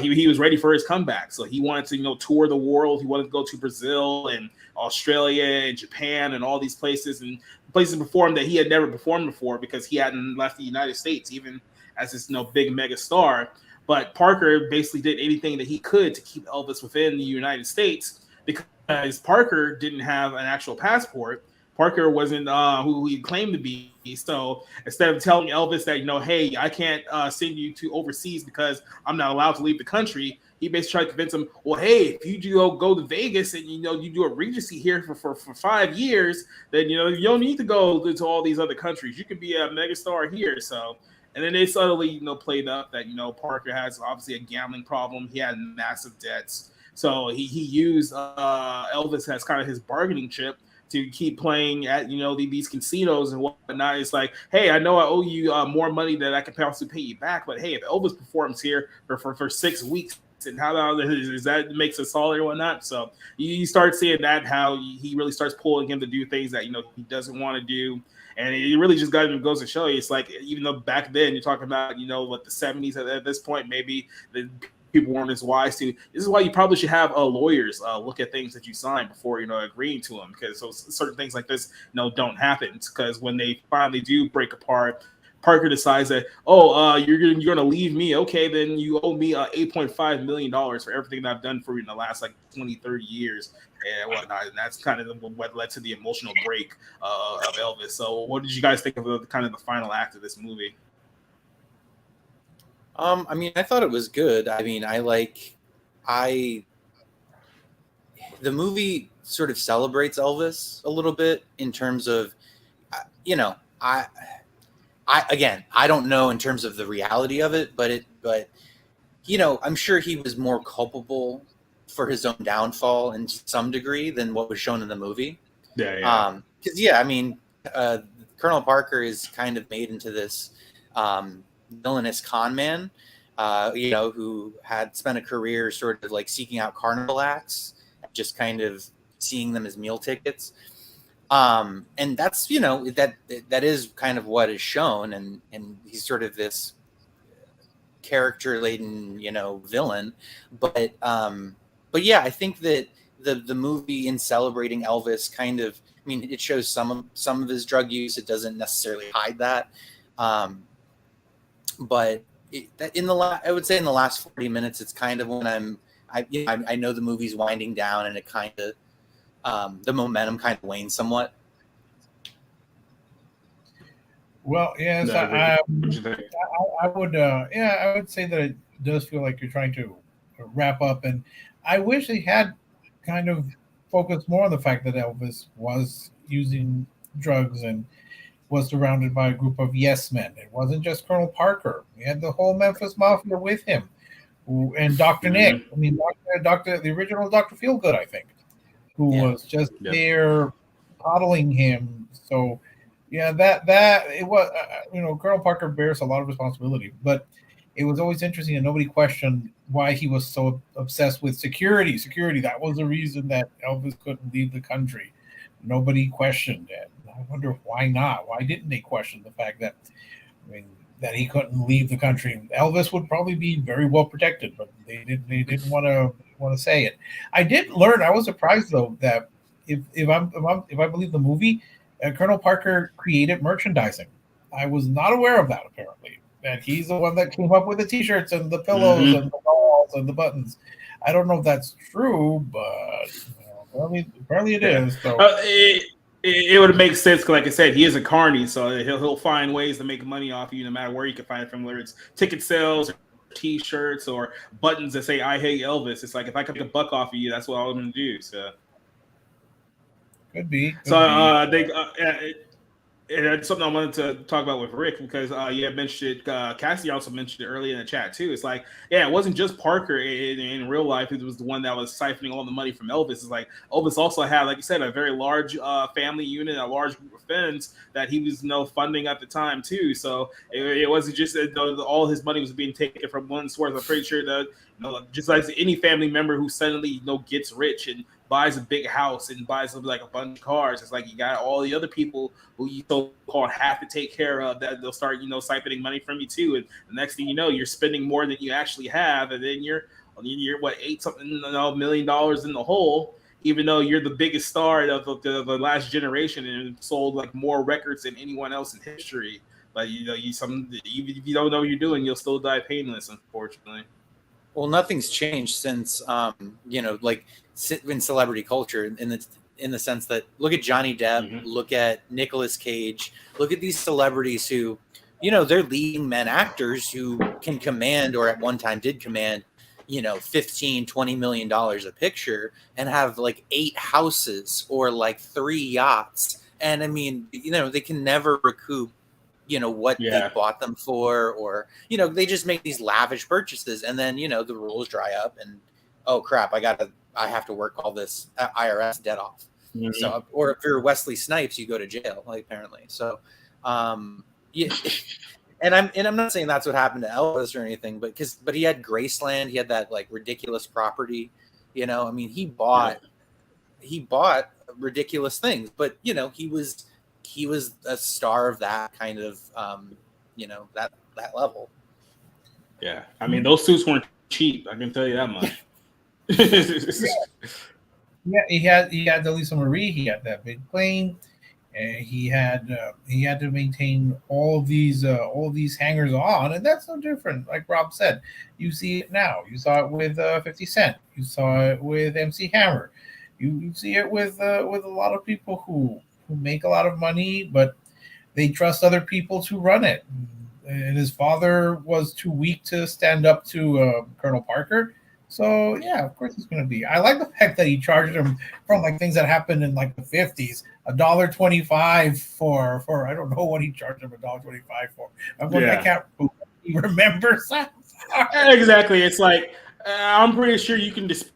He was ready for his comeback, so he wanted to tour the world. He wanted to go to Brazil and Australia and Japan and all these places to perform that he had never performed before because he hadn't left the United States, even as this big mega star. But Parker basically did anything that he could to keep Elvis within the United States because Parker didn't have an actual passport. Parker wasn't who he claimed to be. So instead of telling Elvis that, hey, I can't send you to overseas because I'm not allowed to leave the country, he basically tried to convince him, well, hey, if you go to Vegas and, you do a regency here for 5 years, then, you don't need to go to all these other countries. You can be a megastar here. So, and then they subtly, played up that, Parker has obviously a gambling problem. He had massive debts. So he used Elvis as kind of his bargaining chip to keep playing at these casinos and whatnot. It's like, hey, I know I owe you more money than I can possibly pay you back, but hey, if Elvis performs here for 6 weeks, and how about is that makes it solid or whatnot. So you start seeing that how he really starts pulling him to do things that he doesn't want to do. And it really just goes to show you, it's like, even though back then you're talking about, what the 70s at this point, maybe the people weren't as wise to. This is why you probably should have lawyers look at things that you sign before, agreeing to them, because so certain things like this, don't happen. Because when they finally do break apart, Parker decides that, you're gonna leave me. Okay, then you owe me $8.5 million for everything that I've done for you in the last 20, 30 years and whatnot. And that's kind of what led to the emotional break of Elvis. So what did you guys think of the final act of this movie? I mean, I thought it was good. I mean, the movie sort of celebrates Elvis a little bit in terms of, I don't know in terms of the reality of it, but I'm sure he was more culpable for his own downfall in some degree than what was shown in the movie. Yeah. Because I mean, Colonel Parker is kind of made into this villainous con man, who had spent a career sort of like seeking out carnival acts, just kind of seeing them as meal tickets. And that's, that is kind of what is shown. And he's sort of this character laden, villain. But yeah, I think that the movie, in celebrating Elvis, kind of, I mean, it shows some of his drug use. It doesn't necessarily hide that. But I would say in the last 40 minutes, it's kind of when I know the movie's winding down, and it kind of, the momentum kind of wanes somewhat. Well, yes, I would say that it does feel like you're trying to wrap up, and I wish they had kind of focused more on the fact that Elvis was using drugs and was surrounded by a group of yes men. It wasn't just Colonel Parker. We had the whole Memphis Mafia with him, and Dr. Nick. I mean, the original Dr. Feelgood, I think, who was just there coddling him. So, yeah, that it was, Colonel Parker bears a lot of responsibility, but it was always interesting, and nobody questioned why he was so obsessed with security. That was the reason that Elvis couldn't leave the country. Nobody questioned it. I wonder why not. Why didn't they question the fact that, that he couldn't leave the country? Elvis would probably be very well protected, but they didn't want to say it. I did learn. I was surprised though that if I believe the movie, Colonel Parker created merchandising. I was not aware of that, apparently. That he's the one that came up with the T-shirts and the pillows and the balls and the buttons. I don't know if that's true, but apparently it is. So. It would make sense, like I said, he is a carny, so he'll find ways to make money off you, no matter where you can find it from, whether it's ticket sales, or T-shirts, or buttons that say "I hate Elvis." It's like, if I can make a buck off of you, that's what I'm going to do. So could be. I think. And it's something I wanted to talk about with Rick, because you had mentioned it. Cassie also mentioned it earlier in the chat too. It's like, it wasn't just Parker in real life. It was the one that was siphoning all the money from Elvis. It's like Elvis also had, like you said, a very large family unit, a large group of friends that he was funding at the time too. So it wasn't just that all his money was being taken from one source. I'm pretty sure that just like any family member who suddenly gets rich and buys a big house and buys like a bunch of cars, it's like you got all the other people who you so-called have to take care of, that they'll start siphoning money from you too, and the next thing you know, you're spending more than you actually have, and then you're what, $8 million in the hole, even though you're the biggest star of the last generation and sold like more records than anyone else in history. But even if you don't know what you're doing, you'll still die painless, unfortunately. Well, nothing's changed since, like in celebrity culture, in the sense that, look at Johnny Depp, look at Nicolas Cage, look at these celebrities who, they're leading men actors who can command, or at one time did command, $15-20 million a picture, and have like 8 houses or like 3 yachts. And I mean, they can never recoup what they bought them for, or they just make these lavish purchases, and then the rules dry up, and oh crap, I have to work all this IRS debt off. So, or if you're Wesley Snipes, you go to jail, like, apparently. So And I'm not saying that's what happened to Elvis or anything, but he had Graceland, he had that like ridiculous property, you know. I mean, he bought ridiculous things, but you know, he was a star of that kind of you know, that level. Yeah, I mean, those suits weren't cheap. I can tell you that much. Yeah, he had the Lisa Marie. He had that big plane, and he had to maintain all these hangers on, and that's no different. Like Rob said, you see it now. You saw it with 50 Cent. You saw it with MC Hammer. You see it with a lot of people who make a lot of money, but they trust other people to run it. And his father was too weak to stand up to Colonel Parker. So yeah, of course it's going to be. I like the fact that he charged him from like things that happened in like the 50s, $1.25 for I don't know what he charged him $1.25 for. I'm going, I can't remember that. Exactly. It's like I'm pretty sure you can dispute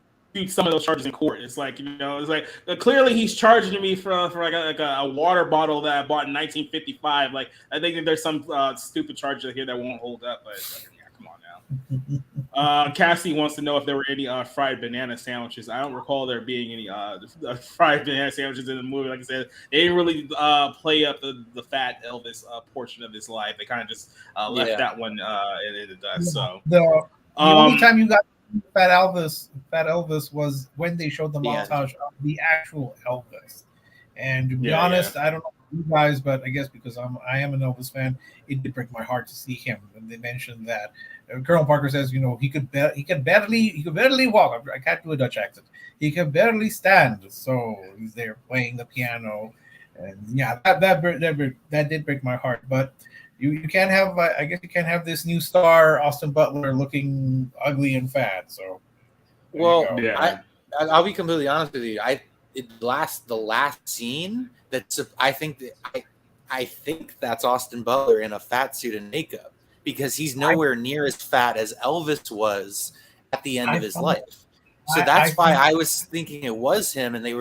some of those charges in court. It's like, you know, it's like clearly he's charging me for like a water bottle that I bought in 1955. Like I think that there's some stupid charges here that won't hold up. But it's like, yeah, come on now. Cassie wants to know if there were any fried banana sandwiches. I don't recall there being any fried banana sandwiches in the movie. Like I said, they didn't really play up the fat Elvis portion of his life. They kind of just left that one in the dust. So the only time you got Fat Elvis was when they showed the montage of the actual Elvis. And to be honest, I don't know you guys, but I guess because I am an Elvis fan, it did break my heart to see him. And they mentioned that Colonel Parker says, you know, he could barely walk. I can't do a Dutch accent. He could barely stand. So he's there playing the piano, and yeah, that did break my heart. But you can't have, I guess you can't have this new star Austin Butler looking ugly and fat. So well, I'll be completely honest with you. The last scene I think that's Austin Butler in a fat suit and makeup, because he's nowhere near as fat as Elvis was at the end of his life. So that's why I was thinking it was him, and they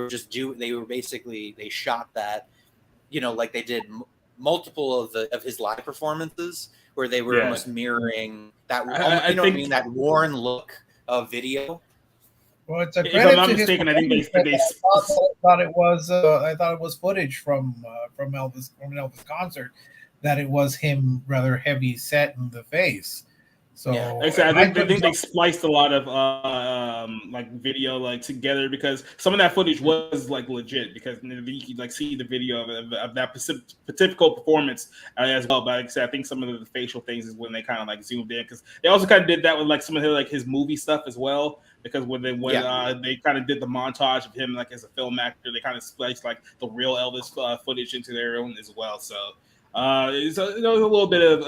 shot that, you know, like they did multiple of his live performances where they were almost mirroring that. That worn look of video. Well, it's a if I'm not mistaken, I think they thought it was. I thought it was footage from an Elvis concert, that it was him rather heavy set in the face. So I think they spliced a lot of like video like together, because some of that footage was like legit, because you could like see the video of that typical performance as well. But like I said, I think some of the facial things is when they kind of like zoomed in, because they also kind of did that with like some of his movie stuff as well. Because when they kind of did the montage of him like as a film actor, they kind of spliced like the real Elvis footage into their own as well. So. It's a little bit of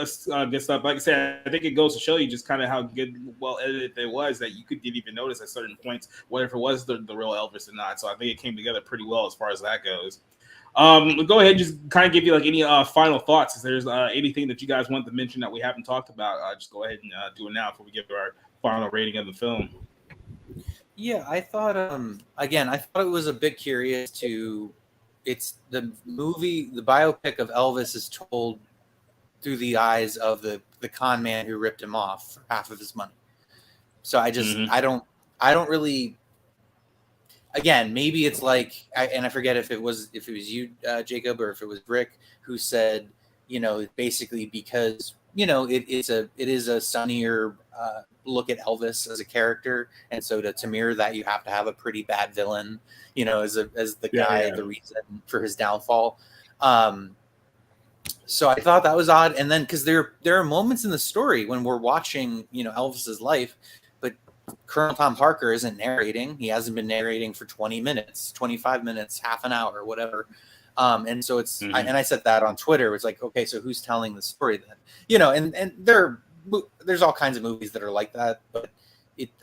good stuff. Like I said, I think it goes to show you just kind of how well edited it was, that you didn't even notice at certain points whether if it was the real Elvis or not. So I think it came together pretty well as far as that goes. Go ahead and just kind of give you like any final thoughts. If there's anything that you guys want to mention that we haven't talked about, just go ahead and do it now before we give our final rating of the film. Yeah, I thought it was a bit curious to. It's the movie, the biopic of Elvis is told through the eyes of the con man who ripped him off for half of his money. So I just, I don't really, again, maybe it's like, I forget if it was you, Jacob, or if it was Rick who said, you know, basically because, you know, it is a sunnier look at Elvis as a character, and so to mirror that, you have to have a pretty bad villain, you know, as the guy, the reason for his downfall. So I thought that was odd, and then because there are moments in the story when we're watching, you know, Elvis's life, but Colonel Tom Parker isn't narrating. He hasn't been narrating for 20 minutes, 25 minutes, half an hour, whatever. And so it's, and I said that on Twitter. It's like, okay, so who's telling the story then? You know, and there's all kinds of movies that are like that, but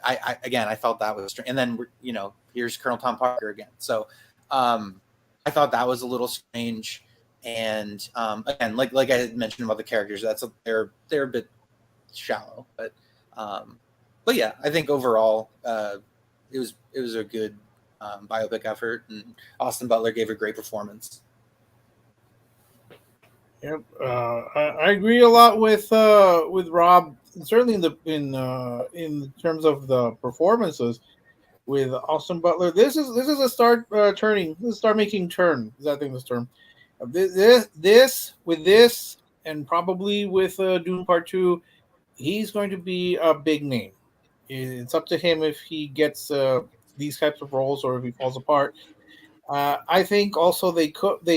I felt that was strange. And then, you know, here's Colonel Tom Parker again. So I thought that was a little strange. And again, like I had mentioned about the characters, they're a bit shallow, but yeah, I think overall it was a good biopic effort, and Austin Butler gave a great performance. Yep. I agree a lot with Rob. Certainly in terms of the performances with Austin Butler. This is a start turning. This is a start making turn. Is that thing this term? This and probably with Dune Part Two, he's going to be a big name. It's up to him if he gets these types of roles or if he falls apart. I think also they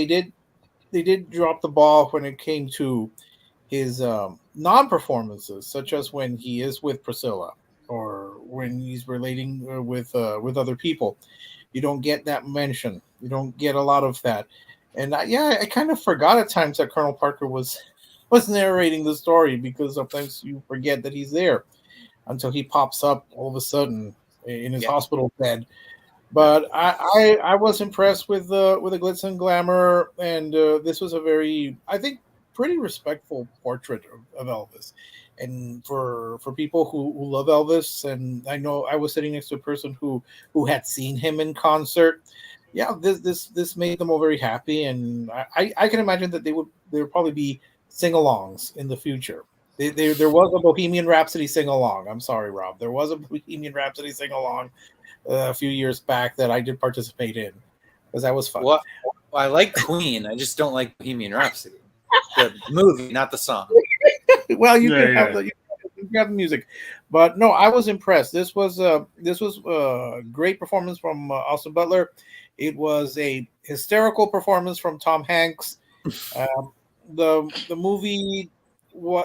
did drop the ball when it came to his non-performances, such as when he is with Priscilla or when he's relating with other people. You don't get that mention. You don't get a lot of that. And I kind of forgot at times that Colonel Parker was narrating the story because sometimes you forget that he's there until he pops up all of a sudden in his hospital bed. But I was impressed with the glitz and glamour, and this was a very, I think, pretty respectful portrait of Elvis. And for people who love Elvis, and I know I was sitting next to a person who had seen him in concert. Yeah, this made them all very happy, and I can imagine that there would probably be sing-alongs in the future. There was a Bohemian Rhapsody sing-along. I'm sorry, Rob. There was a Bohemian Rhapsody sing-along a few years back that I did participate in because that was fun. Well, I like Queen. I just don't like Bohemian Rhapsody, the movie, not the song. Well, you can have the music, but no, I was impressed. This was a great performance from Austin Butler. It was a hysterical performance from Tom Hanks. The movie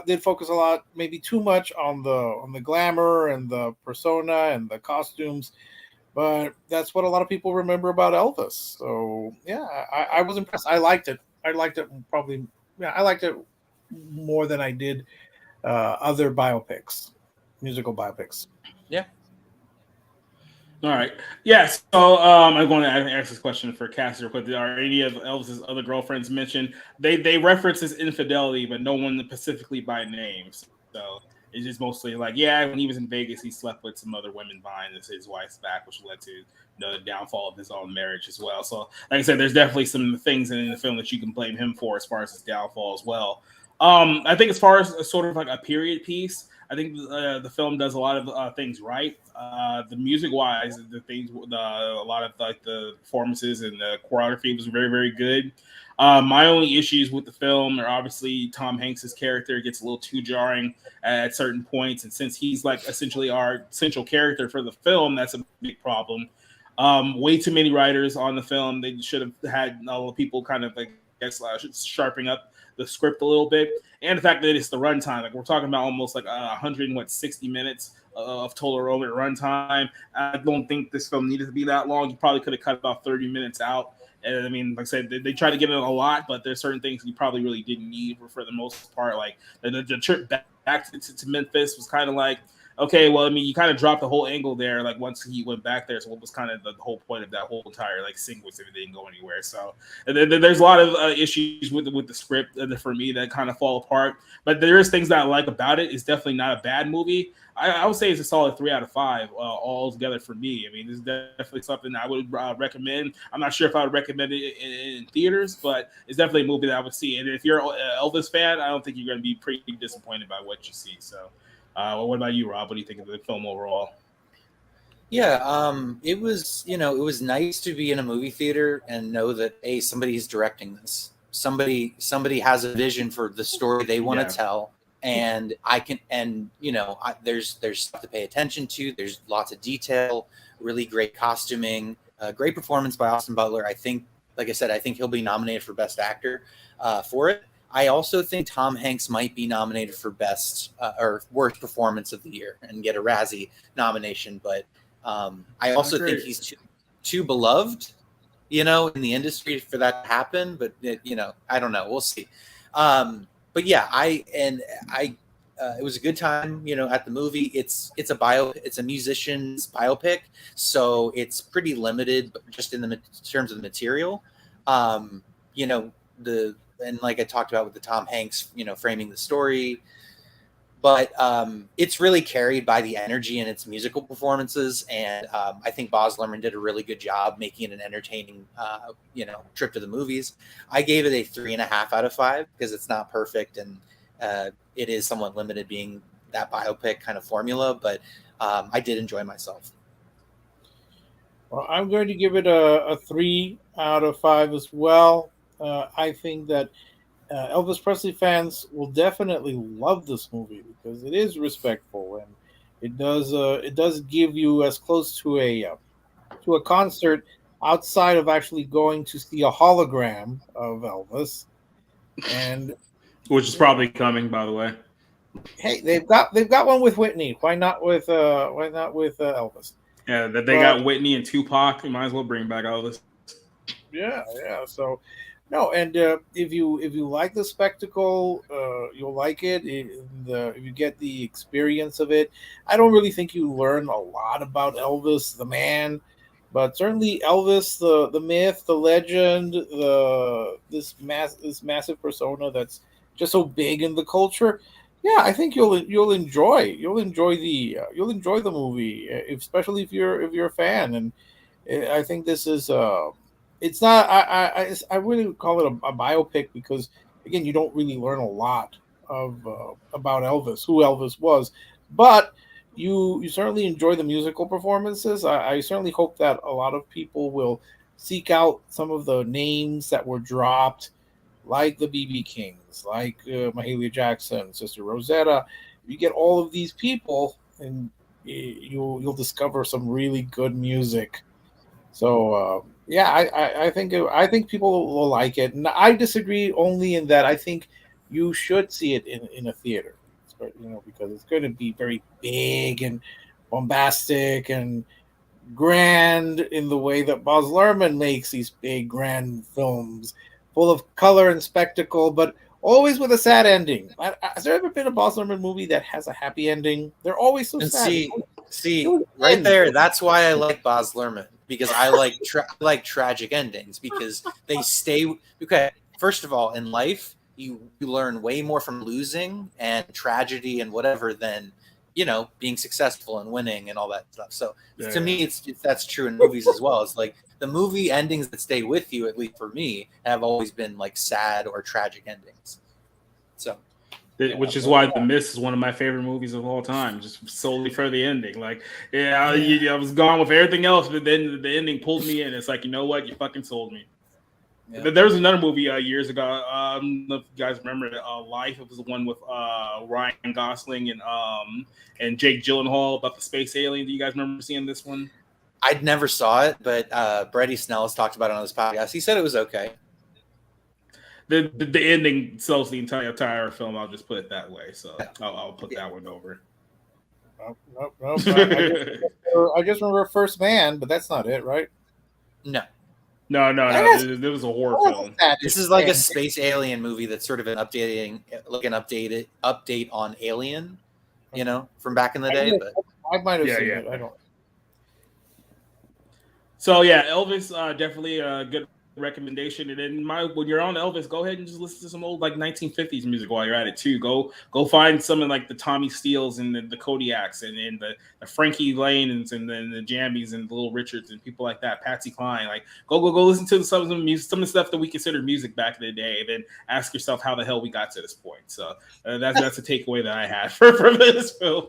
did focus a lot, maybe too much on the glamour and the persona and the costumes. But that's what a lot of people remember about Elvis. So yeah, I was impressed. I liked it. I liked it probably. Yeah, I liked it more than I did other biopics, musical biopics. Yeah. All right. Yeah. So I'm going to ask this question for Cassidy real quick. Are any of Elvis's other girlfriends mentioned? They reference his infidelity, but no one specifically by name. So it's just mostly like, yeah, when he was in Vegas, he slept with some other women behind his wife's back, which led to the downfall of his own marriage as well. So, like I said, there's definitely some things in the film that you can blame him for as far as his downfall as well. I think as far as sort of like a period piece, I think the film does a lot of things right. The music wise, a lot of like the performances and the choreography was very, very good. My only issues with the film are obviously Tom Hanks's character gets a little too jarring at certain points, and since he's like essentially our central character for the film, that's a big problem. Way too many writers on the film. They should have had all the people kind of like sharpening up the script a little bit, and the fact that it's the runtime. Like we're talking about almost like 160 minutes of total runtime. I don't think this film needed to be that long. You probably could have cut about 30 minutes out. And I mean, like I said, they try to get in a lot, but there's certain things you probably really didn't need for the most part. Like the trip back to Memphis was kind of like, okay, well, I mean, you kind of dropped the whole angle there. Like once he went back there, so what was kind of the whole point of that whole entire like sequence if it didn't go anywhere. So and then there's a lot of issues with the script for me that kind of fall apart. But there is things that I like about it. It's definitely not a bad movie. I would say it's a solid 3 out of 5 all together for me. I mean, this is definitely something I would recommend. I'm not sure if I would recommend it in theaters, but it's definitely a movie that I would see. And if you're an Elvis fan, I don't think you're going to be pretty disappointed by what you see. So, what about you, Rob? What do you think of the film overall? Yeah, it was nice to be in a movie theater and know that somebody's directing this. Somebody has a vision for the story they want to tell. And there's stuff to pay attention to. There's lots of detail, really great costuming, great performance by Austin Butler. I think, like I said, I think he'll be nominated for Best Actor for it. I also think Tom Hanks might be nominated for Best or Worst Performance of the Year and get a Razzie nomination. But I also think he's too beloved, in the industry for that to happen. But I don't know. We'll see. But yeah, it was a good time, at the movie. It's a musician's biopic, so it's pretty limited, but just in terms of the material. And like I talked about with the Tom Hanks, framing the story, but it's really carried by the energy in its musical performances, and I think Baz Luhrmann did a really good job making it an entertaining, trip to the movies. I gave it a 3.5 out of 5 because it's not perfect, and it is somewhat limited being that biopic kind of formula, but I did enjoy myself. Well, I'm going to give it a 3 out of 5 as well. I think that Elvis Presley fans will definitely love this movie because it is respectful, and it does give you as close to a concert outside of actually going to see a hologram of Elvis. And Which is probably coming, by the way. hey, they've got one with Whitney. Why not with Elvis? Yeah, that they got Whitney and Tupac. You might as well bring back Elvis. Yeah. So no, and if you like the spectacle, you'll like it. If you get the experience of it, I don't really think you learn a lot about Elvis, the man, but certainly Elvis, the myth, the legend, this massive persona that's just so big in the culture. Yeah, I think you'll enjoy the movie, especially if you're a fan. And I think this is it's not I really call it a biopic because again you don't really learn a lot of about Elvis, who Elvis was, but you certainly enjoy the musical performances. I certainly hope that a lot of people will seek out some of the names that were dropped, like the BB Kings, like Mahalia Jackson, Sister Rosetta. You get all of these people, and you'll discover some really good music. So yeah, I think people will like it, and I disagree only in that I think you should see it in a theater, because it's going to be very big and bombastic and grand in the way that Baz Luhrmann makes these big grand films, full of color and spectacle, but always with a sad ending. Has there ever been a Baz Luhrmann movie that has a happy ending? They're always so And sad. see, right there, that's why I like Baz Luhrmann, because I like tragic endings because they stay. Okay, first of all, in life, you learn way more from losing and tragedy and whatever than being successful and winning and all that stuff. So to me, it's that's true in movies as well. It's like the movie endings that stay with you, at least for me, have always been like sad or tragic endings. So. Which is why The Mist is one of my favorite movies of all time, just solely for the ending. Like, I was gone with everything else, but then the ending pulled me in. It's like, you know what? You fucking sold me. Yeah. There was another movie years ago. I don't know if you guys remember it, Life. It was the one with Ryan Gosling and Jake Gyllenhaal about the space alien. Do you guys remember seeing this one? I never saw it, but Brett Snell has talked about it on his podcast. He said it was okay. The ending sells the entire film. I'll just put it that way. So I'll put that one over. Nope. I just remember First Man, but that's not it, right? No. There was a horror film. This is like a space alien movie that's sort of an update on Alien, from back in the day. But I might have seen it. I don't. So yeah, Elvis definitely a good recommendation. And then when you're on Elvis, go ahead and just listen to some old like 1950s music while you're at it too. Go find some of like the Tommy Steeles and the Kodiaks and the Frankie Lanes and then the Jammies and the Little Richards and people like that, Patsy Cline. Like go listen to some of the music, some of the stuff that we considered music back in the day, and then ask yourself how the hell we got to this point. So that's a takeaway that I had for this film.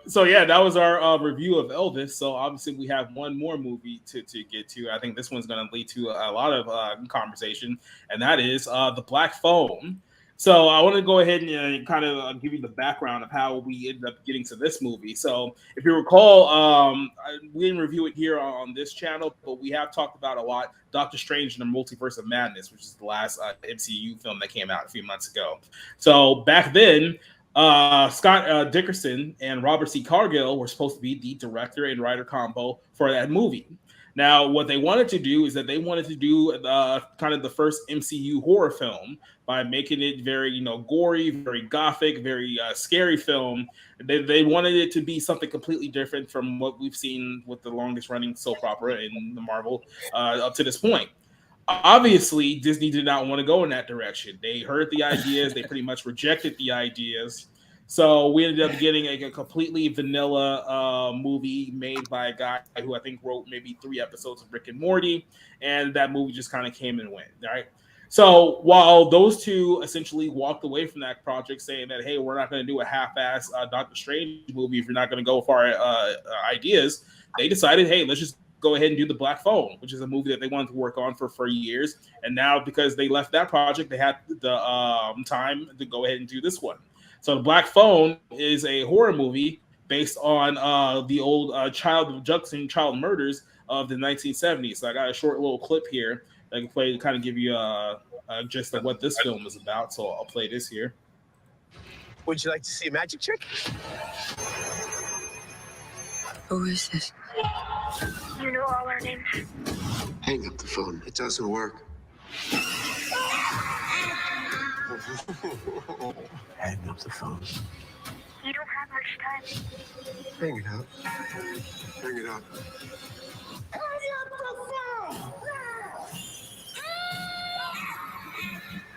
So yeah, that was our review of Elvis. So obviously we have one more movie to get to. I think this one's going to lead to a lot of conversation, and that is The Black Phone. So I want to go ahead and kind of give you the background of how we ended up getting to this movie. So if you recall, we didn't review it here on this channel, but we have talked about a lot Doctor Strange and the Multiverse of Madness, which is the last MCU film that came out a few months ago. So back then, Scott Dickerson and Robert C. Cargill were supposed to be the director and writer combo for that movie. Now, what they wanted to do is that they wanted to do kind of the first MCU horror film by making it very, gory, very gothic, very scary film. They wanted it to be something completely different from what we've seen with the longest running soap opera in the Marvel up to this point. Obviously, Disney did not want to go in that direction. They heard the ideas. They pretty much rejected the ideas. So we ended up getting a completely vanilla movie made by a guy who I think wrote maybe 3 episodes of Rick and Morty, and that movie just kind of came and went. Right. So while those two essentially walked away from that project, saying that, hey, we're not going to do a half-ass Doctor Strange movie if you're not going to go for our ideas, they decided, hey, let's just go ahead and do The Black Phone, which is a movie that they wanted to work on for years. And now because they left that project, they had the time to go ahead and do this one. So The Black Phone is a horror movie based on the old child abduction, child murders of the 1970s. So I got a short little clip here that I can play to kind of give you a gist of what this film is about. So I'll play this here. Would you like to see a magic trick? Who is this? You know all our names. Hang up the phone. It doesn't work. Hang up the phone. You don't have much time. Hang it up. Hang it up.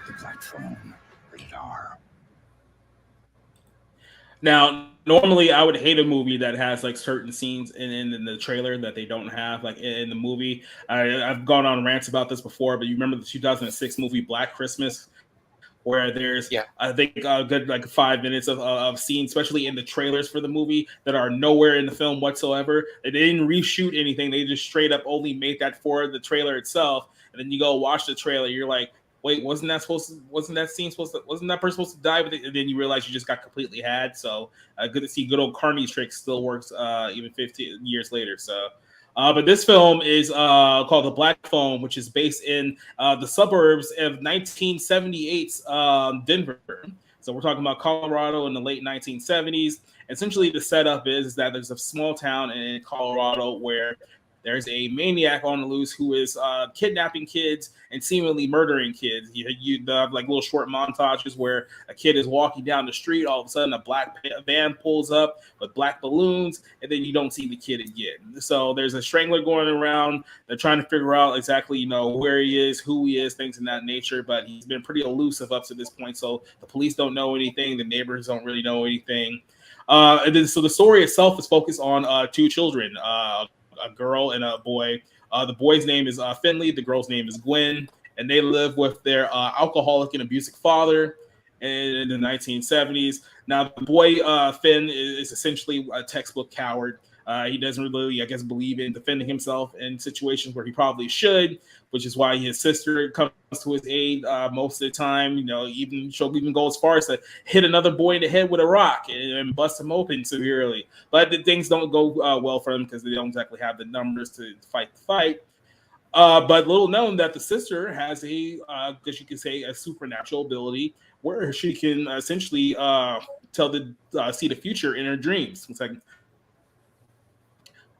The Black Phone. Rated R. Now, normally I would hate a movie that has like certain scenes in the trailer that they don't have like in the movie. I've gone on rants about this before, but you remember the 2006 movie Black Christmas, where there's I think a good like 5 minutes of scenes, especially in the trailers for the movie, that are nowhere in the film whatsoever. They didn't reshoot anything; they just straight up only made that for the trailer itself. And then you go watch the trailer, you're like, wait, wasn't that person supposed to die? But then you realize you just got completely had. So good to see good old Carney trick still works even 15 years later. So, but this film is called The Black Phone, which is based in the suburbs of 1978's Denver. So we're talking about Colorado in the late 1970s. Essentially, the setup is that there's a small town in Colorado where there's a maniac on the loose who is kidnapping kids and seemingly murdering kids. You have like little short montages where a kid is walking down the street. All of a sudden, a black van pulls up with black balloons, and then you don't see the kid again. So there's a strangler going around. They're trying to figure out exactly, where he is, who he is, things in that nature. But he's been pretty elusive up to this point. So the police don't know anything. The neighbors don't really know anything. And then, so the story itself is focused on 2 children. A girl and a boy. The boy's name is Finley. The girl's name is Gwen, and they live with their alcoholic and abusive father in the 1970s. Now, the boy Finn is essentially a textbook coward. He doesn't really, I guess, believe in defending himself in situations where he probably should, which is why his sister comes to his aid most of the time. She'll even go as far as to hit another boy in the head with a rock and bust him open severely. But the things don't go well for them because they don't exactly have the numbers to fight the fight. But little known that the sister has a, because you could say, a supernatural ability where she can essentially see the future in her dreams. It's like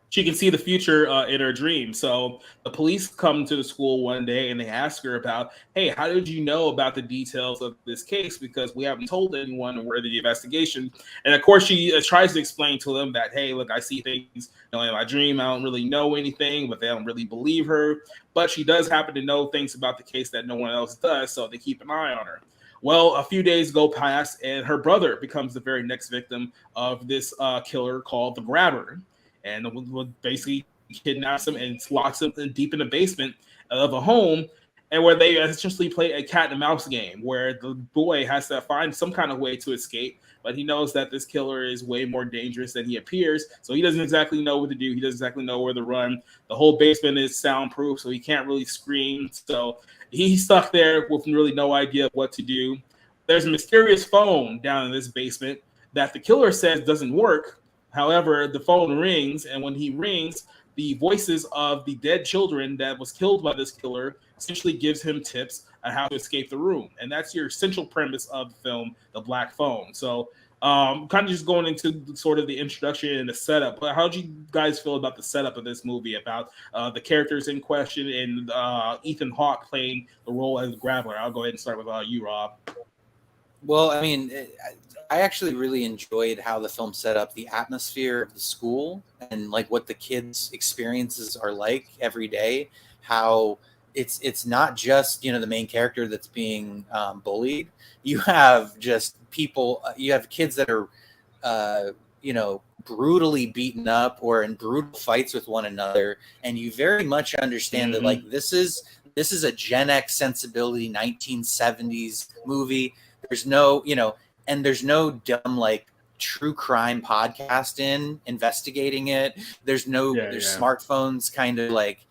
she can see the future in her dreams. So the police come to the school one day and they ask her about, hey, how did you know about the details of this case? Because we haven't told anyone where the investigation. And of course, she tries to explain to them that, hey, look, I see things in my dream. I don't really know anything, but they don't really believe her. But she does happen to know things about the case that no one else does. So they keep an eye on her. Well, a few days go past and her brother becomes the very next victim of this killer called the Grabber. And basically kidnaps him and locks him deep in the basement of a home, and where they essentially play a cat and mouse game where the boy has to find some kind of way to escape, but he knows that this killer is way more dangerous than he appears, so he doesn't exactly know what to do. He doesn't exactly know where to run. The whole basement is soundproof, so he can't really scream, so he's stuck there with really no idea what to do. There's a mysterious phone down in this basement that the killer says doesn't work. However, the phone rings, and when he rings, the voices of the dead children that was killed by this killer essentially gives him tips on how to escape the room. And that's your central premise of the film, The Black Phone. So kind of just going into sort of the introduction and the setup. But how did you guys feel about the setup of this movie, about the characters in question and Ethan Hawke playing the role as Graveler? I'll go ahead and start with you, Rob. Well, I mean, I actually really enjoyed how the film set up the atmosphere of the school and like what the kids' experiences are like every day. How it's not just, you know, the main character that's being bullied. You have just people, you have kids that are you know, brutally beaten up or in brutal fights with one another, and you very much understand that like this is a Gen X sensibility 1970s movie. There's no, you know, and there's no dumb like true crime podcast investigating it. There's smartphones kind of like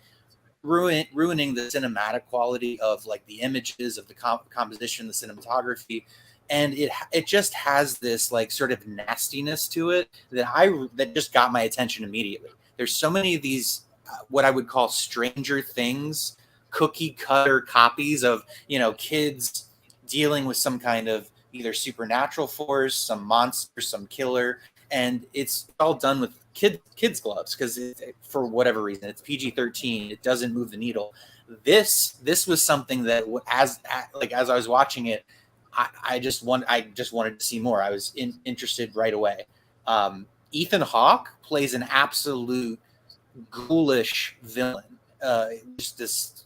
ruining the cinematic quality of like the images of the composition, the cinematography, and it just has this like sort of nastiness to it that just got my attention immediately. There's so many of these what I would call Stranger Things cookie cutter copies of, you know, kids dealing with some kind of either supernatural force, some monster, some killer, and it's all done with kids gloves because for whatever reason it's PG-13. It doesn't move the needle. This was something that as I was watching it, I just wanted to see more. I was interested right away. Ethan Hawke plays an absolute ghoulish villain. Just this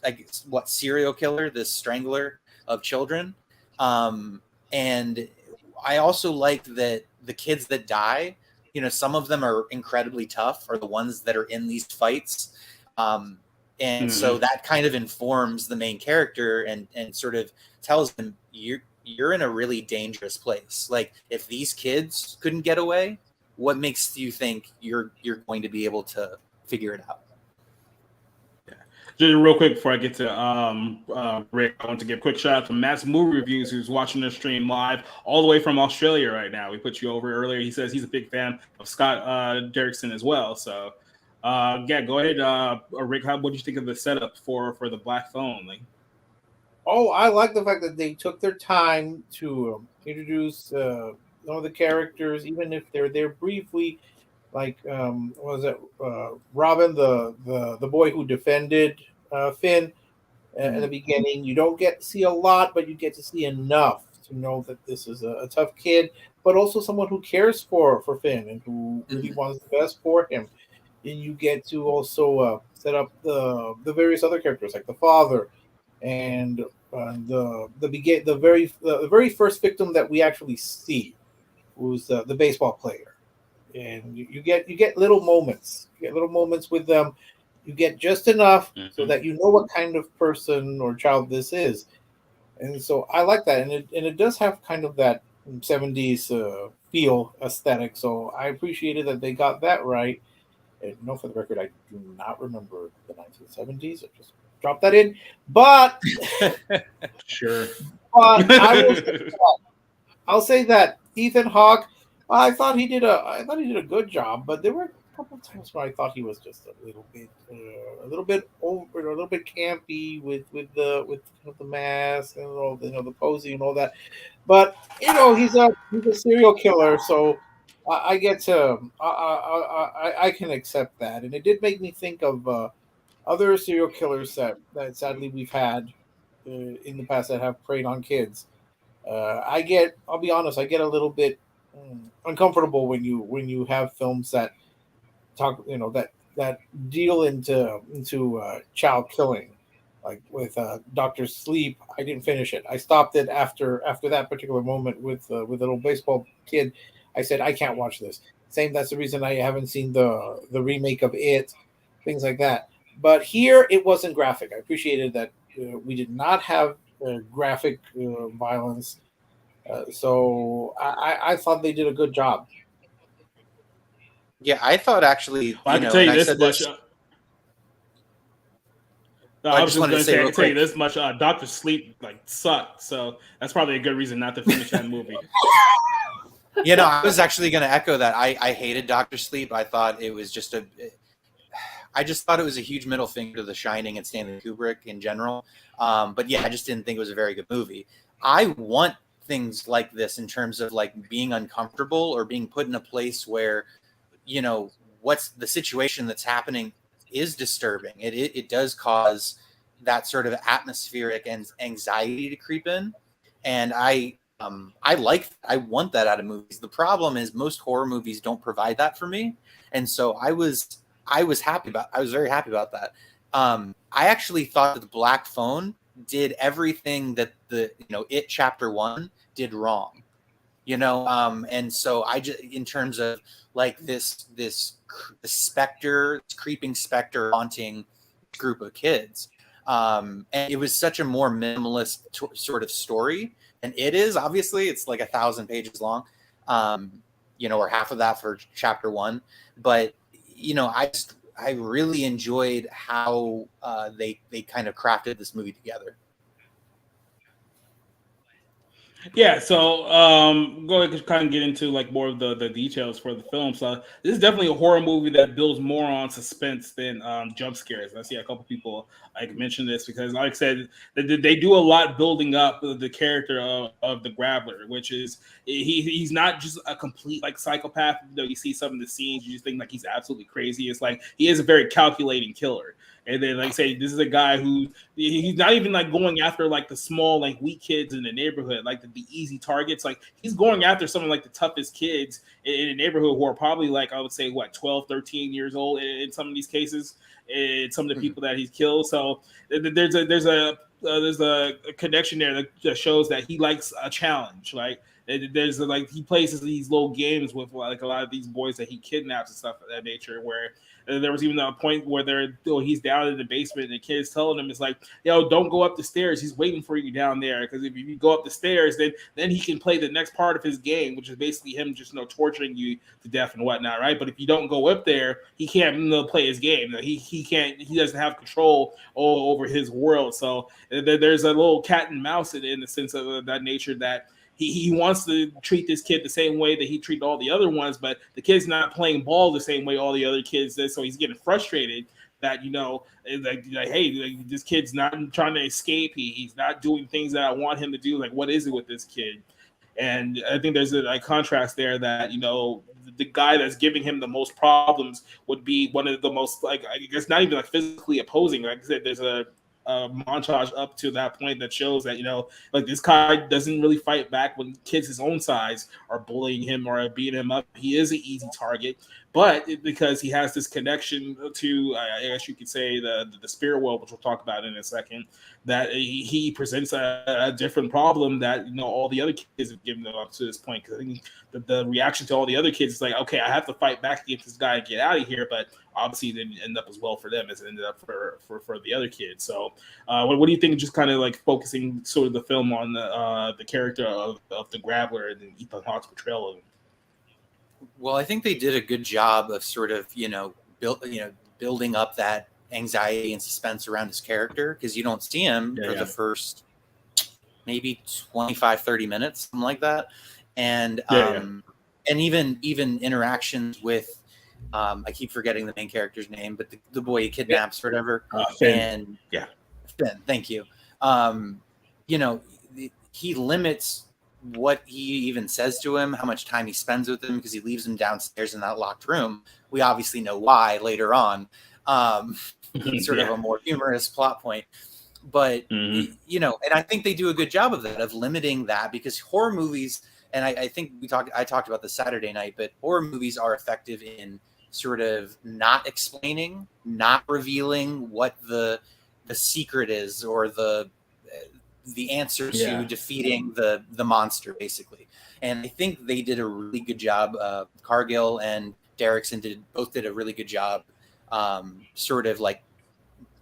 serial killer, this strangler of children. And I also like that the kids that die, you know, some of them are incredibly tough, are the ones that are in these fights. And so that kind of informs the main character and sort of tells them you're in a really dangerous place. Like if these kids couldn't get away, what makes you think you're going to be able to figure it out? Just real quick before I get to Rick, I want to give a quick shout out to Matt's Movie Reviews, who's watching the stream live all the way from Australia right now. We put you over earlier. He says he's a big fan of Scott Derrickson as well. So, yeah, go ahead, Rick. What do you think of the setup for the Black Phone? Like, oh, I like the fact that they took their time to introduce some of the characters, even if they're there briefly. Like, was it Robin, the boy who defended Finn at the beginning? You don't get to see a lot, but you get to see enough to know that this is a tough kid, but also someone who cares for Finn and who really wants the best for him. And you get to also set up the various other characters, like the father and the very first victim that we actually see, who's the baseball player. And you get little moments. You get little moments with them. You get just enough so that you know what kind of person or child this is. And so I like that. And it does have kind of that 70s feel aesthetic. So I appreciated that they got that right. And for the record, I do not remember the 1970s. I just dropped that in. But sure. But I'll say that Ethan Hawke, I thought he did a good job, but there were a couple of times where I thought he was just a little bit over, a little bit campy with the mask and all the posing and all that. But he's a serial killer, so I get to I can accept that, and it did make me think of other serial killers that sadly we've had in the past that have preyed on kids. I'll be honest, I get a little bit uncomfortable when you have films that talk, that deal into child killing, like with Dr. Sleep. I didn't finish it. I stopped it after that particular moment with the little baseball kid. I said I can't watch this. That's the reason I haven't seen the remake of It, things like that. But here it wasn't graphic. I appreciated that we did not have graphic violence. So I thought they did a good job. Yeah, I thought actually. I can tell you this much. I was just going to say, I can tell you this much. Doctor Sleep sucked, so that's probably a good reason not to finish that movie. I was actually going to echo that. I hated Doctor Sleep. I thought it was just I just thought it was a huge middle finger to The Shining and Stanley Kubrick in general. But yeah, I just didn't think it was a very good movie. I want things like this in terms of like being uncomfortable or being put in a place where, what's the situation that's happening is disturbing. It does cause that sort of atmospheric and anxiety to creep in. And I want that out of movies. The problem is most horror movies don't provide that for me. And so I was very happy about that. I actually thought that the Black Phone did everything that the It Chapter 1 did wrong. And so I just, in terms of like this specter, creeping specter haunting group of kids, and it was such a more minimalist sort of story, and it is obviously it's like 1,000 pages long, or half of that for chapter 1, but I really enjoyed how they kind of crafted this movie together. Yeah, so go ahead and kind of get into like more of the details for the film. So this is definitely a horror movie that builds more on suspense than jump scares. I see a couple people like mention this because, like I said, they do a lot building up the character of the Grappler, which is he's not just a complete like psychopath. You see some of the scenes, you just think like he's absolutely crazy. It's like he is a very calculating killer. And then, like I say, this is a guy who he's not even like going after like the small, like weak kids in the neighborhood, like the easy targets. Like he's going after some of like the toughest kids in the neighborhood who are probably like, I would say, 12, 13 years old in some of these cases, and some of the people that he's killed. So there's a connection there that shows that he likes a challenge. Like there's like he plays these little games with like a lot of these boys that he kidnaps and stuff of that nature, where there was even a point where he's down in the basement and the kid's telling him, it's like, yo, don't go up the stairs. He's waiting for you down there. Because if you go up the stairs, then he can play the next part of his game, which is basically him just torturing you to death and whatnot, right? But if you don't go up there, he can't play his game. He can't. He doesn't have control over his world. So there's a little cat and mouse in the sense of that nature that. He wants to treat this kid the same way that he treated all the other ones, but the kid's not playing ball the same way all the other kids did. So he's getting frustrated that, hey, this kid's not trying to escape. He's not doing things that I want him to do. Like, what is it with this kid? And I think there's a contrast there that, the guy that's giving him the most problems would be one of the most, like, I guess not even like physically opposing. Like I said, there's a montage up to that point that shows that like this guy doesn't really fight back when kids his own size are bullying him or beating him up. He is an easy target, but because he has this connection to, I guess you could say, the spirit world, which we'll talk about in a second, that he presents a different problem that all the other kids have given them up to this point. Because I think the reaction to all the other kids is like, okay, I have to fight back against this guy and get out of here, but obviously it didn't end up as well for them as it ended up for the other kids. So what do you think, just kind of like focusing sort of the film on the character of the Grappler and Ethan Hawke's portrayal of him? Well, I think they did a good job of sort of building up that anxiety and suspense around his character, because you don't see him for the first maybe 25-30 minutes, something like that. And and even interactions with I keep forgetting the main character's name, but the boy he kidnaps or whatever. Finn. Finn, thank you. He limits what he even says to him, how much time he spends with him, because he leaves him downstairs in that locked room. We obviously know why later on. Sort of a more humorous plot point. But, and I think they do a good job of that, of limiting that, because horror movies, and I think I talked about this Saturday night, but horror movies are effective in sort of not explaining, not revealing what the secret is, or the answer to defeating the monster, basically. And I think they did a really good job. Cargill and Derrickson both did a really good job, sort of like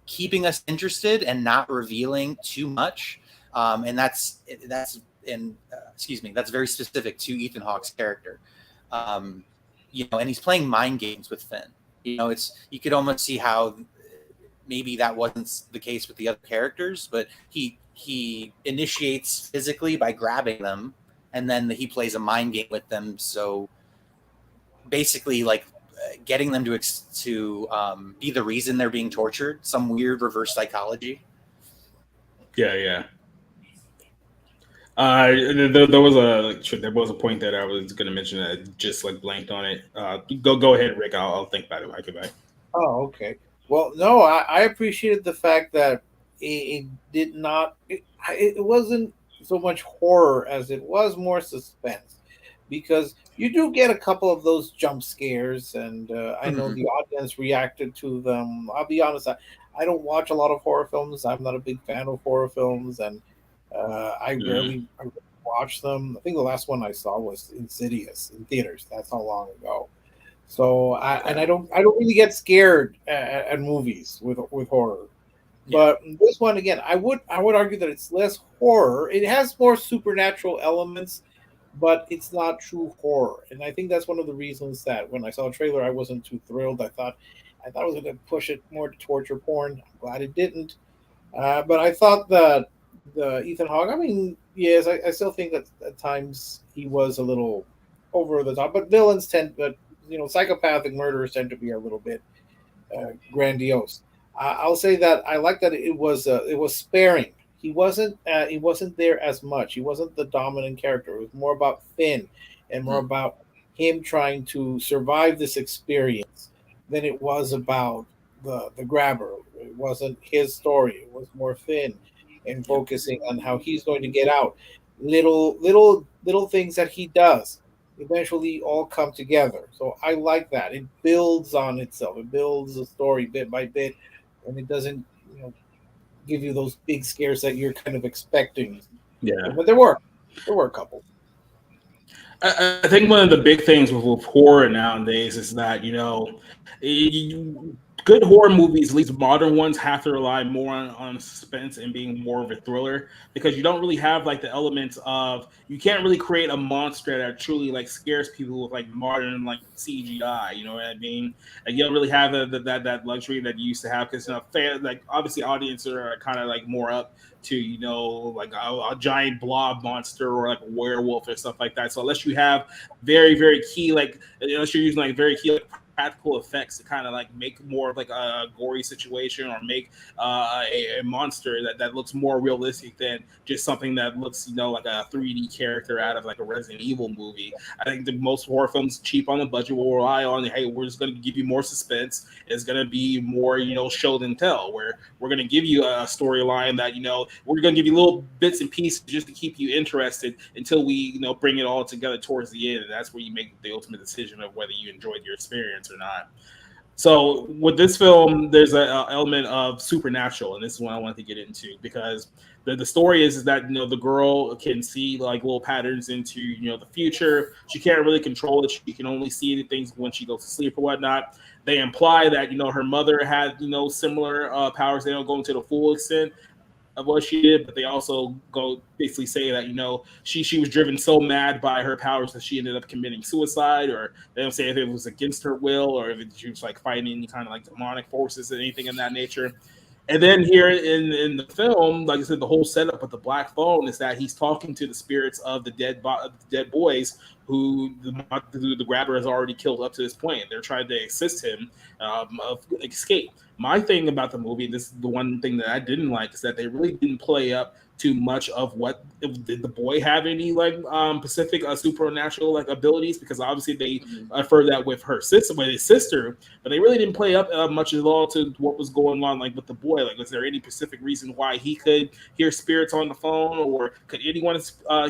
keeping us interested and not revealing too much. And that's very specific to Ethan Hawke's character. And he's playing mind games with Finn. You could almost see how maybe that wasn't the case with the other characters, but he initiates physically by grabbing them, and then he plays a mind game with them. So basically, like, getting them to be the reason they're being tortured, some weird reverse psychology. There was a point that I was going to mention that I just like blanked on it. Go ahead, Rick. I'll think about it. I'll get back. Oh, okay. Well, no, I appreciated the fact that it did not. It wasn't so much horror as it was more suspense, because you do get a couple of those jump scares, and I know the audience reacted to them. I'll be honest, I don't watch a lot of horror films. I'm not a big fan of horror films, and I rarely watch them. I think the last one I saw was Insidious in theaters. That's how long ago. So I don't really get scared at movies with horror. But this one again, I would argue that it's less horror. It has more supernatural elements, but it's not true horror. And I think that's one of the reasons that when I saw the trailer, I wasn't too thrilled. I thought it was going to push it more to torture porn. I'm glad it didn't. But I thought that the Ethan Hawke. I mean, yes, I still think that at times he was a little over the top. But villains tend, but psychopathic murderers tend to be a little bit grandiose. I'll say that I like that it was sparing. He wasn't there as much. He wasn't the dominant character. It was more about Finn and more about him trying to survive this experience than it was about the grabber. It wasn't his story. It was more Finn and focusing on how he's going to get out. Little things that he does eventually all come together. So I like that. It builds on itself. It builds the story bit by bit, and it doesn't, give you those big scares that you're kind of expecting. Yeah, but there were a couple. I think one of the big things with horror nowadays is that good horror movies, at least modern ones, have to rely more on suspense and being more of a thriller, because you don't really have like the elements of, you can't really create a monster that truly like scares people with like modern like CGI. You know what I mean? Like, you don't really have that luxury that you used to have, because like obviously audiences are kind of like more up to like a giant blob monster or like a werewolf or stuff like that. So unless you have very very key, like unless you're using like very key like practical effects to kind of like make more of like a gory situation, or make a monster that looks more realistic than just something that looks like a 3D character out of like a Resident Evil movie. I think the most horror films cheap on the budget will rely on, hey, we're just going to give you more suspense. It's going to be more show than tell, where we're going to give you a storyline that we're going to give you little bits and pieces just to keep you interested until we bring it all together towards the end, and that's where you make the ultimate decision of whether you enjoyed your experience or not. So with this film, there's an element of supernatural, and this is what I wanted to get into, because the story is that the girl can see like little patterns into the future. She can't really control it. She can only see things when she goes to sleep or whatnot. They imply that her mother had similar powers. They don't go into the full extent of what she did, but they also go basically say that she was driven so mad by her powers that she ended up committing suicide, or they don't say if it was against her will, or if she was like fighting any kind of like demonic forces or anything in that nature. And then here in the film, like I said, the whole setup with the black phone is that he's talking to the spirits of the dead boys who the grabber has already killed up to this point. They're trying to assist him of escape. My thing about the movie, this is the one thing that I didn't like, is that they really didn't play up too much of what did the boy have any like specific supernatural like abilities, because obviously they inferred that with his sister, but they really didn't play up much at all to what was going on like with the boy. Like, was there any specific reason why he could hear spirits on the phone, or could anyone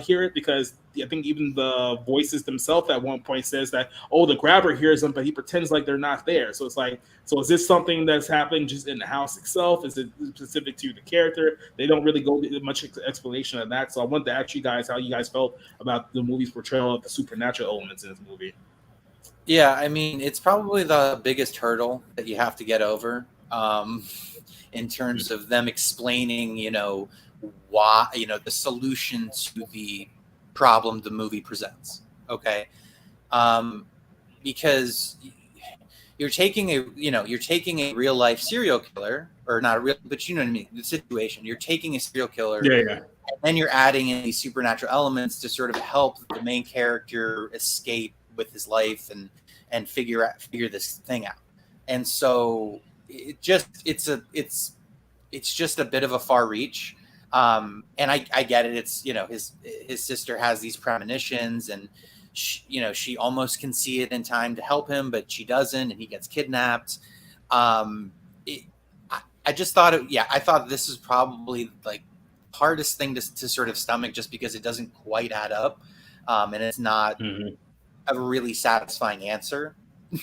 hear it? Because I think even the voices themselves at one point says that, oh, the grabber hears them, but he pretends like they're not there. So it's like, so is this something that's happening just in the house itself? Is it specific to the character? They don't really go into much explanation of that. So I wanted to ask you guys how you guys felt about the movie's portrayal of the supernatural elements in this movie. Yeah, I mean, it's probably the biggest hurdle that you have to get over in terms of them explaining, why, the solution to the problem the movie presents. Okay. Because you're taking a real life serial killer, or not a real, but you know what I mean, the situation. You're taking a serial killer, yeah. And then you're adding in these supernatural elements to sort of help the main character escape with his life and figure this thing out. And so it's just a bit of a far reach. And I get it. It's, his sister has these premonitions, and she almost can see it in time to help him, but she doesn't, and he gets kidnapped. I just thought I thought this is probably like hardest thing to sort of stomach, just because it doesn't quite add up. And it's not, a really satisfying answer,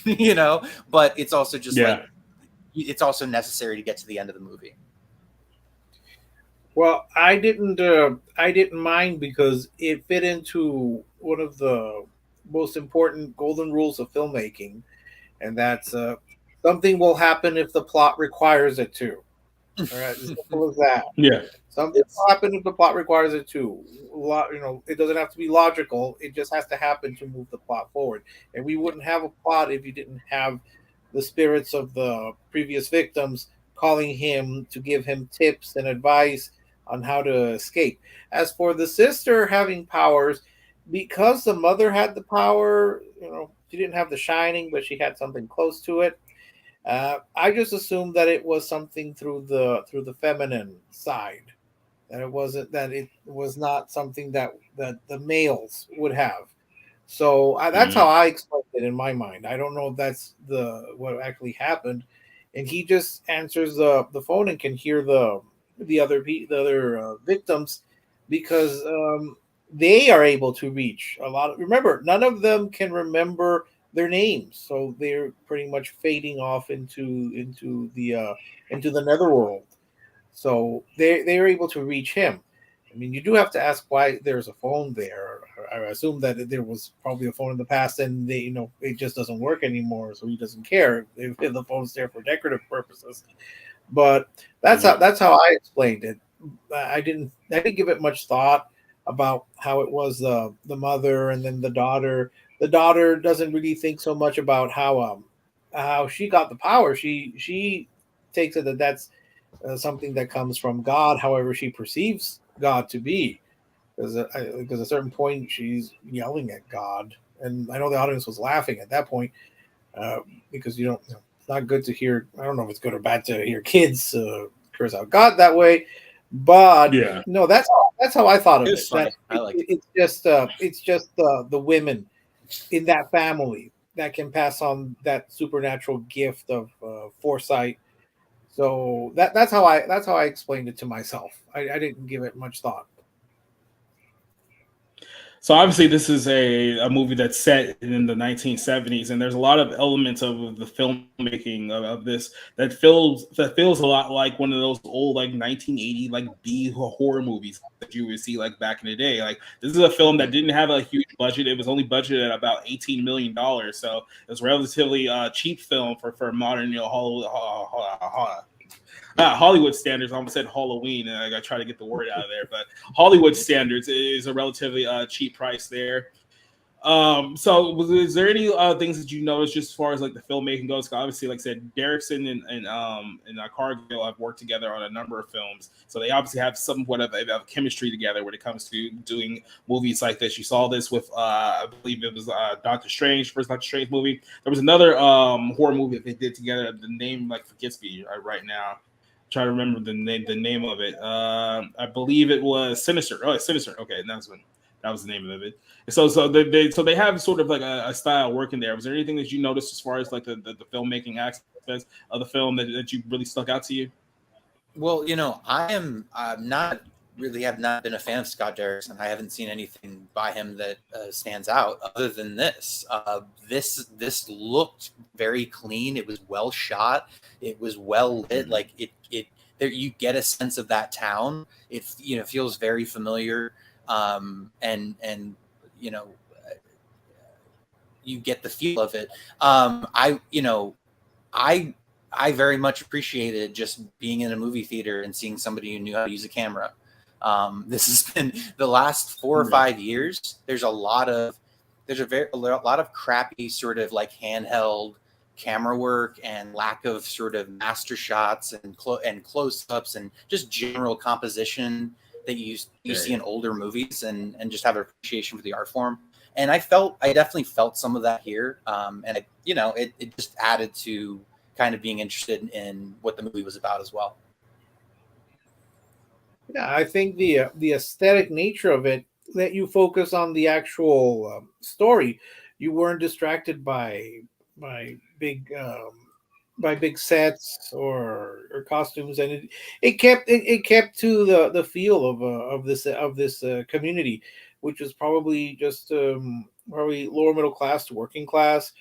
you know, but it's also just like, it's also necessary to get to the end of the movie. Well, I didn't mind because it fit into one of the most important golden rules of filmmaking, and that's something will happen if the plot requires it to. All right, as simple as that. Yeah. Something will happen if the plot requires it to. You know, it doesn't have to be logical. It just has to happen to move the plot forward. And we wouldn't have a plot if you didn't have the spirits of the previous victims calling him to give him tips and advice on how to escape. As for the sister having powers, because the mother had the power, you know, she didn't have the shining, but she had something close to it. I just assumed that it was something through the feminine side, that it was not something that the males would have. So that's how I explained it in my mind. I don't know if that's the what actually happened. And he just answers the phone and can hear the other victims because they are able to reach a lot of. Remember, none of them can remember their names, so they're pretty much fading off into the netherworld. So they're able to reach him. I mean, you do have to ask why there's a phone there. I assume that there was probably a phone in the past, and they, you know, it just doesn't work anymore, so he doesn't care if the phone's there for decorative purposes. But that's how I explained it. I didn't give it much thought about how it was the mother and then the daughter. The daughter doesn't really think so much about how she got the power. She takes it that that's something that comes from God, however she perceives God to be. Because at a certain point she's yelling at God, and I know the audience was laughing at that point because you don't. You know, it's not good to hear. I don't know if it's good or bad to hear kids curse out God that way, but Yeah. no, that's how I thought of It's it. funny. That I like it. It's just the women in that family that can pass on that supernatural gift of foresight. So that's how I explained it to myself. I didn't give it much thought. So obviously, this is a movie that's set in the 1970s, and there's a lot of elements of the filmmaking of this that feels a lot like one of those old like 1980 like B horror movies that you would see like back in the day. Like this is a film that didn't have a huge budget; it was only budgeted at about $18 million, so it was relatively cheap film for modern Hollywood standards. I almost said Halloween, and I got to try to get the word out of there. But Hollywood standards is a relatively cheap price there. Is there any things that you noticed just as far as like the filmmaking goes? 'Cause obviously, like I said, Derrickson and Cargill have worked together on a number of films, so they obviously have somewhat of chemistry together when it comes to doing movies like this. You saw this with, I believe it was Doctor Strange, first Doctor Strange movie. There was another horror movie that they did together. The name like forgets me right now. Try to remember the name of it. I believe it was Sinister. Oh, it's Sinister. Okay, that was the name of it. So they have sort of like a style working there. Was there anything that you noticed as far as like the filmmaking aspects of the film that you really stuck out to you? Well, you know, I am not really have not been a fan of Scott Derrickson. I haven't seen anything by him that stands out other than this. This looked very clean. It was well shot. It was well lit. Like it there you get a sense of that town. It feels very familiar. And you know you get the feel of it. I I very much appreciated just being in a movie theater and seeing somebody who knew how to use a camera. This has been the last 4 or 5 years. There's a lot of crappy sort of like handheld camera work and lack of sort of master shots and close ups and just general composition that you see in older movies and just have an appreciation for the art form. And I definitely felt some of that here. It just added to kind of being interested in what the movie was about as well. Yeah, I think the aesthetic nature of it let you focus on the actual story. You weren't distracted by by big sets or costumes, and it kept to the feel of this community, which was probably just probably lower middle class to working class.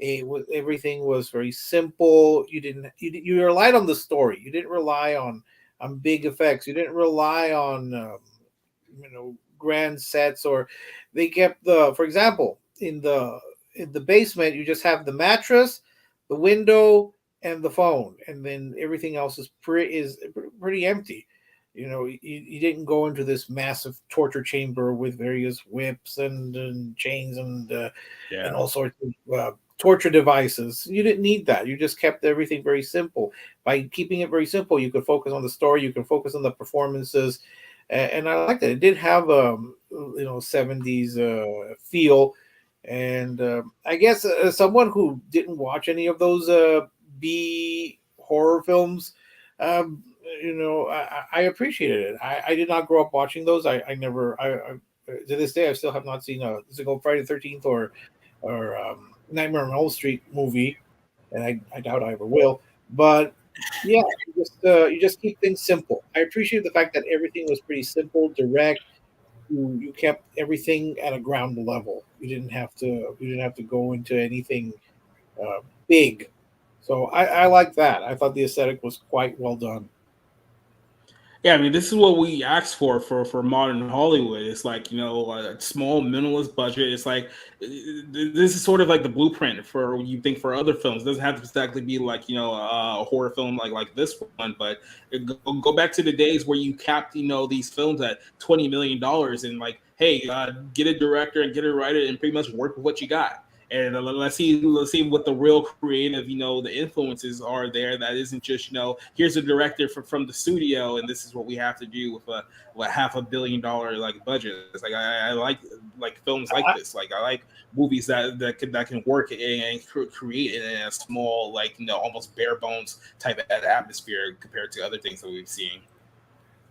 Everything was very simple. You relied on the story. You didn't rely on big effects. You didn't rely on grand sets, or they kept for example, in the basement you just have the mattress, the window, and the phone, and then everything else is pretty empty. You didn't go into this massive torture chamber with various whips and chains and all sorts of torture devices. You didn't need that. You just kept everything very simple. By keeping it very simple, you could focus on the story. You could focus on the performances, and I liked it. It did have 70s feel, and I guess as someone who didn't watch any of those B horror films, I appreciated it. I did not grow up watching those. I never. To this day, I still have not seen a single Friday the 13th or Nightmare on Elm Street movie, and I doubt I ever will. But yeah, you just keep things simple. I appreciate the fact that everything was pretty simple, direct. You kept everything at a ground level. You didn't have to go into anything big. So I like that. I thought the aesthetic was quite well done. Yeah, I mean, this is what we asked for modern Hollywood. It's like, a small minimalist budget. It's like this is sort of like the blueprint for what you think for other films. It doesn't have to exactly be like a horror film like this one, but go back to the days where you capped these films at $20 million and like, hey, get a director and get a writer and pretty much work with what you got. And let's see what the real creative, the influences are there. That isn't just, here's a director from the studio, and this is what we have to do with a $500 million like budget. It's like I like films like this. Like I like movies that can work and create in a small, almost bare bones type of atmosphere compared to other things that we've seen.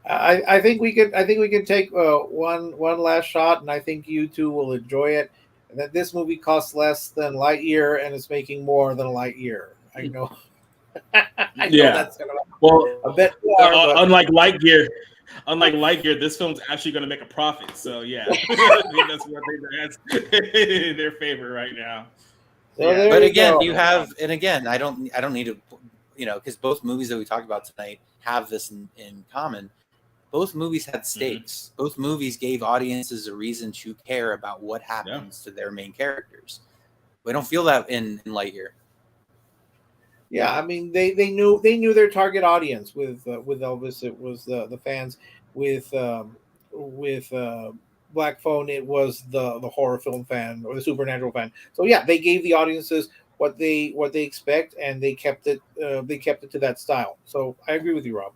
I think we can take one last shot, and I think you two will enjoy it. And that this movie costs less than Lightyear and is making more than Lightyear. I know. I know that's a bit more, unlike Lightyear, this film's actually going to make a profit. So yeah, I think that's one thing that's in their favor right now. So but again, you have, and again, I don't need to, because both movies that we talked about tonight have this in common. Both movies had stakes. Mm-hmm. Both movies gave audiences a reason to care about what happens to their main characters. We don't feel that in Lightyear. Yeah, I mean they knew their target audience with Elvis. It was the fans. With Black Phone, it was the horror film fan or the supernatural fan. So yeah, they gave the audiences what they expect, and they kept it to that style. So I agree with you, Rob.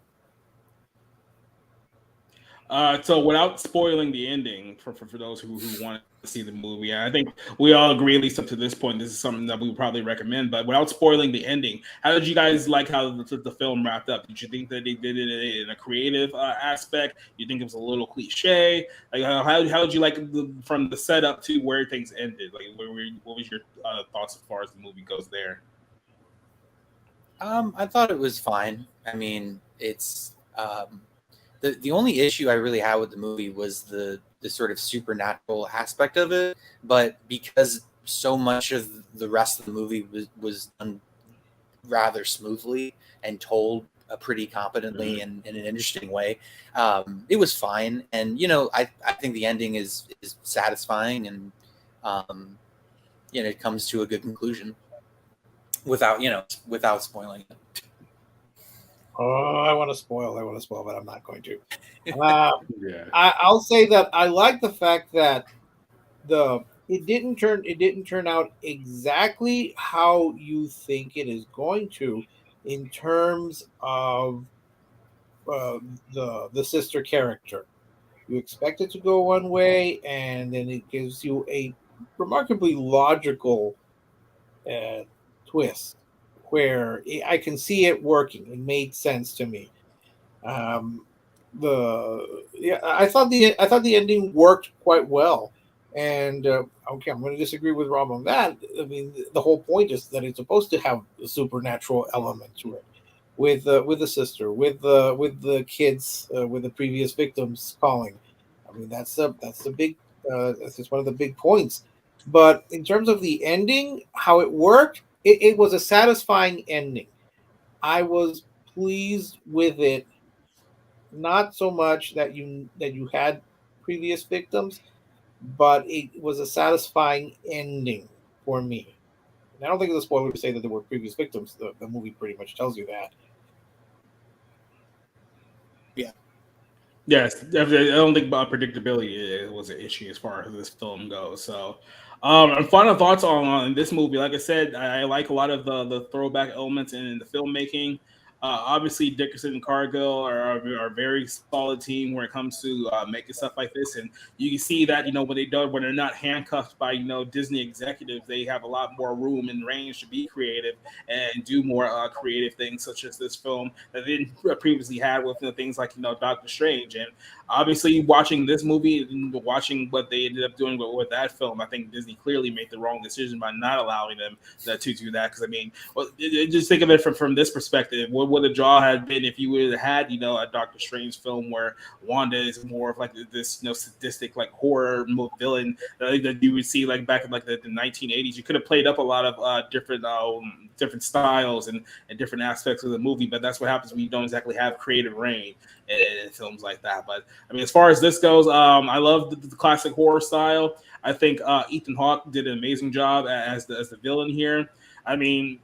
So without spoiling the ending for those who want to see the movie, I think we all agree, at least up to this point, this is something that we would probably recommend. But without spoiling the ending, how did you guys like how the film wrapped up? Did you think that they did it in a creative aspect? You think it was a little cliche? Like how did you like from the setup to where things ended? Like what was your thoughts as far as the movie goes there? I thought it was fine. I mean, it's. The only issue I really had with the movie was the sort of supernatural aspect of it, but because so much of the rest of the movie was done rather smoothly and told pretty competently and in an interesting way, it was fine. And I think the ending is satisfying, and it comes to a good conclusion without spoiling it. Oh, I want to spoil, but I'm not going to. I'll say that I like the fact that it didn't turn out exactly how you think it is going to, in terms of the sister character. You expect it to go one way, and then it gives you a remarkably logical twist where I can see it working. It made sense to me. I thought the ending worked quite well. And okay, I'm going to disagree with Rob on that. I mean, the whole point is that it's supposed to have a supernatural element to it, with the sister, with the kids, with the previous victims calling. I mean, that's the big. That's just one of the big points. But in terms of the ending, how it worked, it was a satisfying ending. I was pleased with it. Not so much that you had previous victims, but it was a satisfying ending for me. And I don't think it's a spoiler to say that there were previous victims. The movie pretty much tells you that. Yeah. Yes, definitely. I don't think about predictability was an issue as far as this film goes. So, and final thoughts on this movie. Like I said, I like a lot of the throwback elements in the filmmaking. Obviously, Dickerson and Cargill are a very solid team when it comes to making stuff like this, and you can see that when they're not handcuffed by Disney executives, they have a lot more room and range to be creative and do more creative things, such as this film that they didn't previously had with things like Doctor Strange. And obviously, watching this movie and watching what they ended up doing with that film, I think Disney clearly made the wrong decision by not allowing them to do that. Because I mean, just think of it from this perspective. What would the draw have been if you would have had a Doctor Strange film where Wanda is more of like this sadistic like horror villain that you would see like back in like the 1980s? You could have played up a lot of different styles and different aspects of the movie, but that's what happens when you don't exactly have creative reign in films like that. But I mean, as far as this goes, I love the classic horror style. I think Ethan Hawke did an amazing job as the villain here. I mean,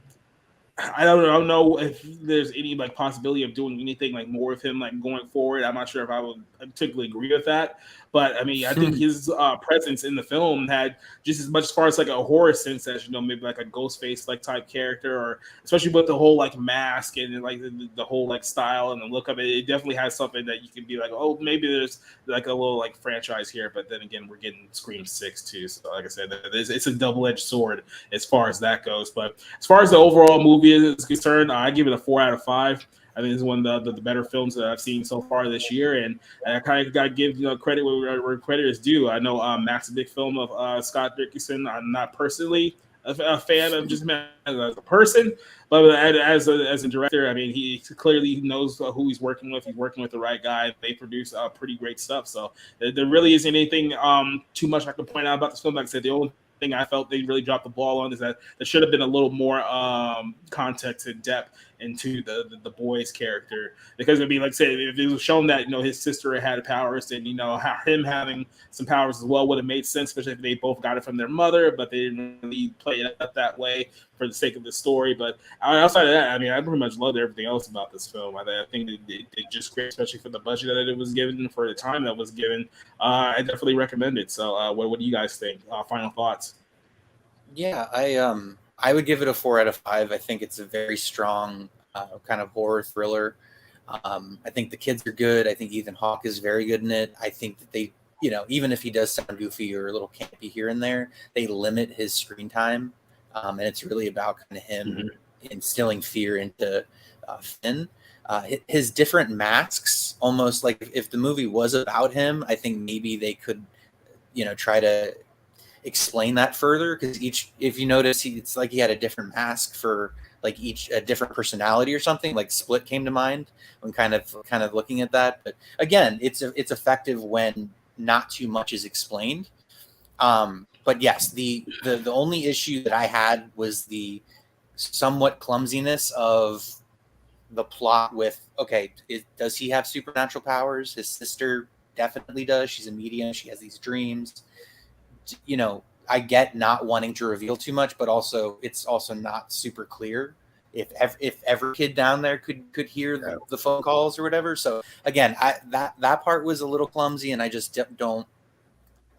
I don't know if there's any like possibility of doing anything like more with him like going forward. I'm not sure if I would particularly agree with that, but I mean I think his presence in the film had just as much as far as like a horror sense as maybe like a Ghostface like type character, or especially with the whole like mask and like the whole like style and the look of it. It definitely has something that you can be like, oh, maybe there's like a little like franchise here. But then again, we're getting Scream 6 too, so like I said, it's a double-edged sword as far as that goes. But as far as the overall movie is concerned, I give it a 4 out of 5. I think it's one of the better films that I've seen so far this year, and I kind of got to give credit where credit is due. I know Matt's a big film of Scott Derrickson. I'm not personally a fan of just Matt as a person, but as a director, I mean, he clearly knows who he's working with. He's working with the right guy. They produce pretty great stuff. So there really isn't anything too much I can point out about this film. Like I said, the only thing I felt they really dropped the ball on is that there should have been a little more context and depth into the boy's character, because it'd be like say if it was shown that his sister had powers, and him having some powers as well would have made sense, especially if they both got it from their mother, but they didn't really play it up that way for the sake of the story. But outside of that, I mean, I pretty much loved everything else about this film. I think it just great, especially for the budget that it was given, for the time that was given. I definitely recommend it. So what do you guys think? Final thoughts? Yeah, I would give it a 4 out of 5. I think it's a very strong kind of horror thriller. I think the kids are good. I think Ethan Hawke is very good in it. I think that they, even if he does sound goofy or a little campy here and there, they limit his screen time, and it's really about kind of him instilling fear into Finn. His different masks, almost like if the movie was about him, I think maybe they could, try to explain that further, because if you notice, it's like he had a different mask for like each a different personality or something. Like Split came to mind when kind of looking at that. But again, it's effective when not too much is explained. But yes, the only issue that I had was the somewhat clumsiness of the plot with, okay, does he have supernatural powers? His sister definitely does. She's a medium. She has these dreams. I get not wanting to reveal too much, but also it's also not super clear if every kid down there could hear the phone calls or whatever. So again, that part was a little clumsy, and I just don't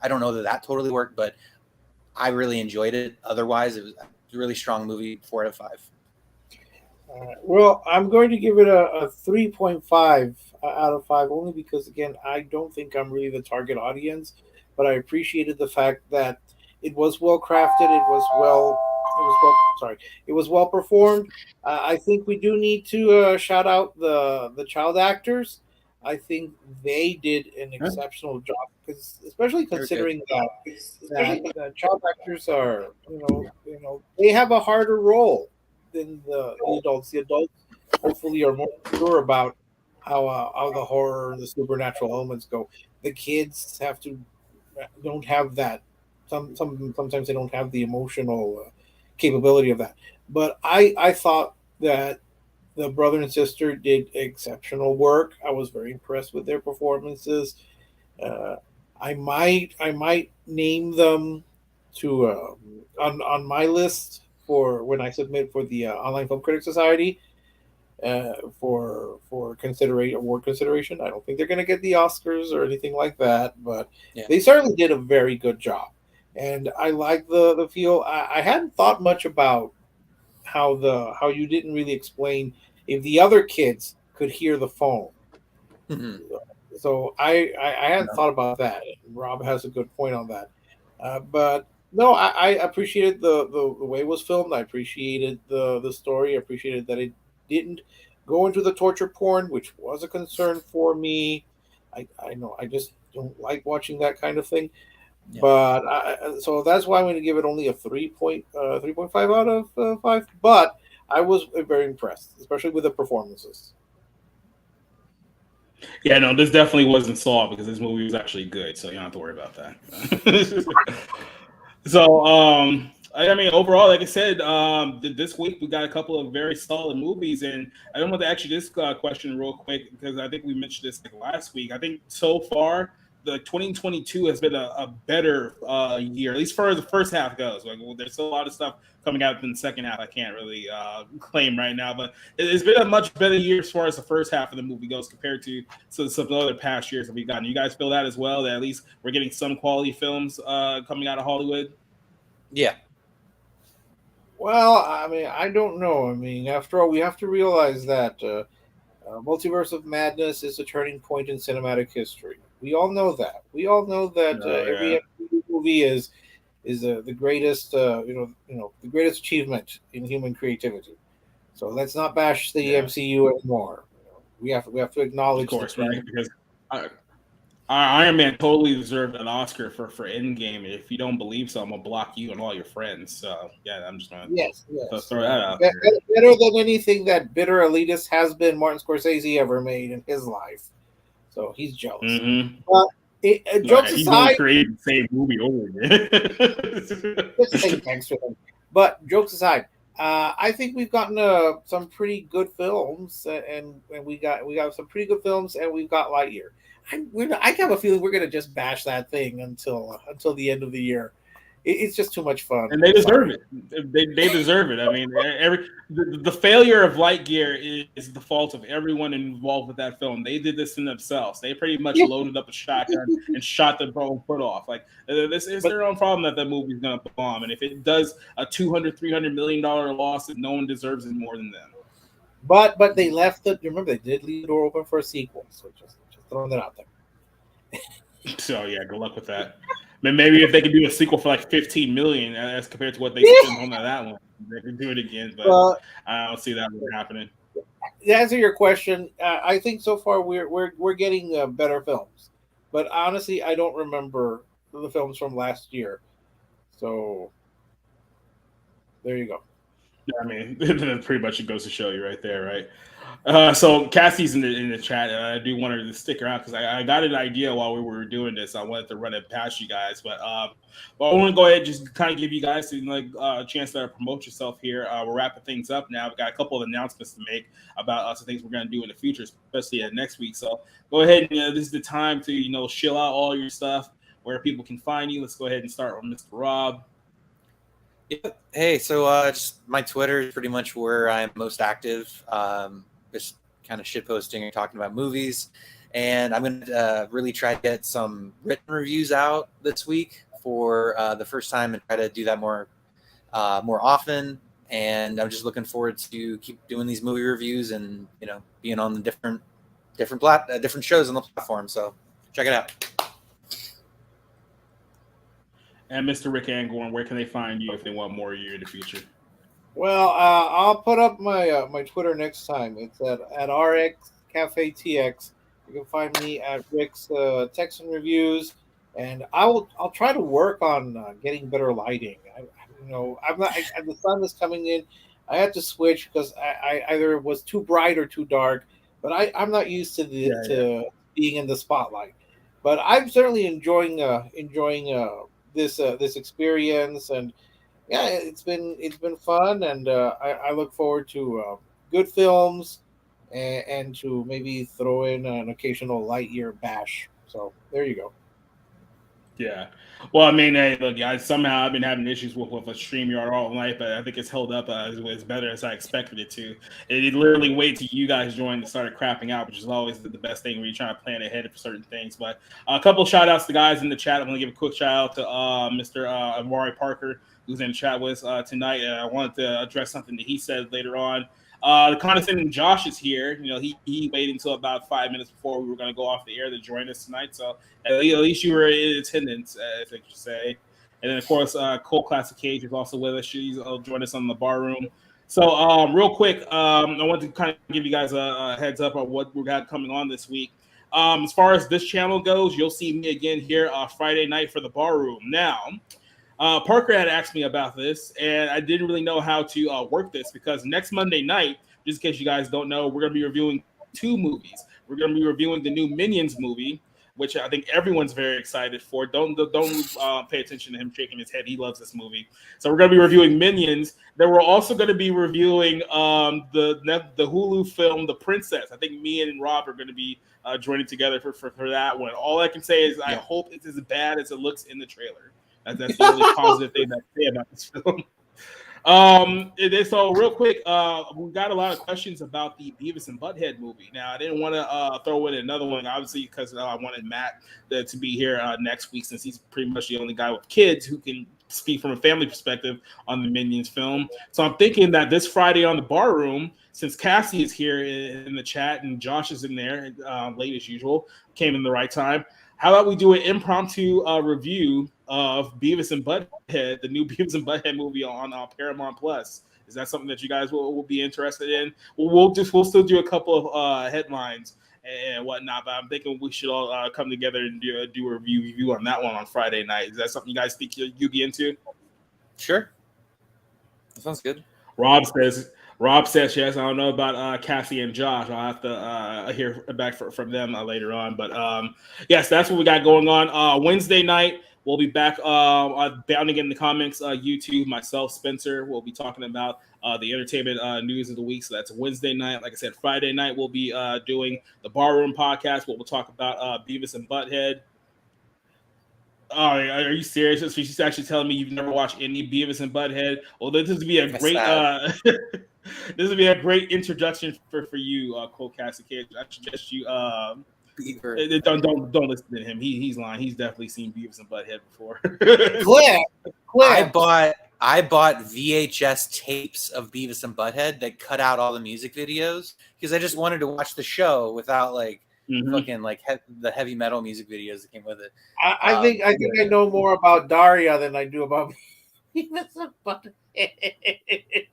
know that totally worked, but I really enjoyed it. Otherwise, it was a really strong movie. 4 out of 5. Well, I'm going to give it a 3.5 out of 5, only because, again, I don't think I'm really the target audience, but I appreciated the fact that it was well crafted. It was well performed. I think we do need to shout out the child actors. I think they did an exceptional job, because especially considering that child actors are, they have a harder role than the adults. The adults hopefully are more sure about how the horror and the supernatural elements go. The kids don't have that sometimes they don't have the emotional capability of that. But I thought that the brother and sister did exceptional work. I was very impressed with their performances. Uh, I might name them to on my list for when I submit for the Online Film Critics Society for considerate award consideration. I don't think they're going to get the Oscars or anything like that, but Yeah. they certainly did a very good job. And I like the feel. I hadn't thought much about how you didn't really explain if the other kids could hear the phone. Hmm. So I hadn't thought about that. Rob has a good point on that. But no, I appreciated the way it was filmed. I appreciated the story. I appreciated that it didn't go into the torture porn, which was a concern for me. I know I just don't like watching that kind of thing. Yeah. But so that's why I'm going to give it only a 3.5 out of 5. But I was very impressed, especially with the performances. Yeah, no, this definitely wasn't Saw because this movie was actually good, so you don't have to worry about that. So, I mean, overall, like I said, this week we got a couple of very solid movies, and I don't want to ask you this question real quick because I think we mentioned this like last week. I think so far the 2022 has been a better year, at least for the first half goes. Like, well, there's a lot of stuff coming out in the second half I can't really claim right now, but it's been a much better year as far as the first half of the movie goes compared to some other past years that we've gotten. You guys feel that as well, that at least we're getting some quality films coming out of Hollywood? Yeah. Well, I mean, I don't know. I mean, after all, we have to realize that Multiverse of Madness is a turning point in cinematic history. We all know that. We all know that every MCU movie is the greatest, the greatest achievement in human creativity. So let's not bash the MCU anymore. We have to acknowledge, of course, right? Because Iron Man totally deserved an Oscar for Endgame. If you don't believe so, I'm gonna block you and all your friends. So yeah, I'm just gonna throw that out there. Better than anything that bitter elitist has been Martin Scorsese ever made in his life. So he's jealous. Mm-hmm. Jokes He's aside, creating the same movie over again. just saying thanks for them. But jokes aside, I think we've gotten some pretty good films, and we got some pretty good films, and we've got Lightyear. I have a feeling we're gonna just bash that thing until the end of the year. It's just too much fun, and they deserve it. They deserve it. I mean, the failure of Lightyear is the fault of everyone involved with that film. They did this in themselves. They pretty much loaded up a shotgun and shot the wrong foot off. Like this is their own problem that movie's gonna bomb. And if it does a $200-300 million loss, no one deserves it more than them. But they left it. Remember, they did leave the door open for a sequel. So just throwing that out there. So yeah, good luck with that. Maybe if they could do a sequel for like 15 million as compared to what they spent on that one, they could do it again. But I don't see that happening. To answer your question, I think so far we're getting better films, but honestly, I don't remember the films from last year. So there you go. I mean, that pretty much it goes to show you right there, right? So Cassie's in the chat. I do want her to stick around because I got an idea while we were doing this. I wanted to run it past you guys, but I want to go ahead and just kind of give you guys a chance to promote yourself here. We're wrapping things up now. We've got a couple of announcements to make about some things we're going to do in the future, especially next week. So go ahead and this is the time to shill out all your stuff where people can find you. Let's go ahead and start with Mr. Rob. Yeah. Hey, so just my Twitter is pretty much where I'm most active. Just kind of shit posting and talking about movies, and I'm going to really try to get some written reviews out this week for the first time, and try to do that more often. And I'm just looking forward to keep doing these movie reviews and being on the different shows on the platform. So check it out. And Mr. Rick Angorn, where can they find you if they want more of you in the future? Well, I'll put up my my Twitter next time. It's at RX Cafe TX. You can find me at Rick's Texan Reviews, and I'll try to work on getting better lighting. I'm not. The sun is coming in. I had to switch because I either was too bright or too dark. But I'm not used to being in the spotlight. But I'm certainly enjoying this experience, and yeah, it's been fun, and I look forward to good films, and to maybe throw in an occasional Lightyear bash. So there you go. Yeah. Well, I mean, hey, look, somehow I've been having issues with a StreamYard all night, but I think it's held up as better as I expected it to. It literally wait till you guys joined and started crapping out, which is always the best thing when you're trying to plan ahead for certain things. But a couple of shout outs to guys in the chat. I'm going to give a quick shout out to Mr. Amari Parker, who's in the chat with us tonight. I wanted to address something that he said later on. The condescending Josh is here. You know, he waited until about 5 minutes before we were going to go off the air to join us tonight. So at least you were in attendance, as I should say. And then, of course, Cole Classic Cage is also with us. She's join us on the bar room. So, real quick, I want to kind of give you guys a heads up on what we got coming on this week. As far as this channel goes, you'll see me again here Friday night for the bar room. Now, Parker had asked me about this, and I didn't really know how to work this because next Monday night, just in case you guys don't know, we're going to be reviewing 2 movies. We're going to be reviewing the new Minions movie, which I think everyone's very excited for. Don't pay attention to him shaking his head. He loves this movie. So we're going to be reviewing Minions. Then we're also going to be reviewing the Hulu film, The Princess. I think me and Rob are going to be joining together for that one. All I can say is I hope it's as bad as it looks in the trailer. That's the only positive thing I say about this film. So real quick, we got a lot of questions about the Beavis and Butthead movie. Now, I didn't want to throw in another one, obviously, because I wanted Matt to be here next week, since he's pretty much the only guy with kids who can speak from a family perspective on the Minions film. So I'm thinking that this Friday on the bar room, since Cassie is here in the chat and Josh is in there late as usual, came in the right time. How about we do an impromptu review of Beavis and Butthead, the new Beavis and Butthead movie on Paramount Plus? Is that something that you guys will be interested in? We'll still do a couple of headlines and whatnot, but I'm thinking we should all come together and do a review on that one on Friday night. Is that something you guys think you'd be into? Sure. That sounds good. Rob says yes. I don't know about Cassie and Josh. I'll have to hear back from them later on. But yes, that's what we got going on. Wednesday night, we'll be back bounding in the comics. YouTube, myself, Spencer, will be talking about the entertainment news of the week. So that's Wednesday night. Like I said, Friday night, we'll be doing the Barroom podcast, where we'll talk about Beavis and Butthead. Oh, are you serious? So she's actually telling me you've never watched any Beavis and Butthead. Well, this would be a great this would be a great introduction for you, Cole Cassidy. I suggest you don't listen to him. He's lying. He's definitely seen Beavis and Butthead before. I bought VHS tapes of Beavis and Butthead that cut out all the music videos because I just wanted to watch the show without fucking the heavy metal music videos that came with it. I think I know more about Daria than I do about Beavis and Butthead.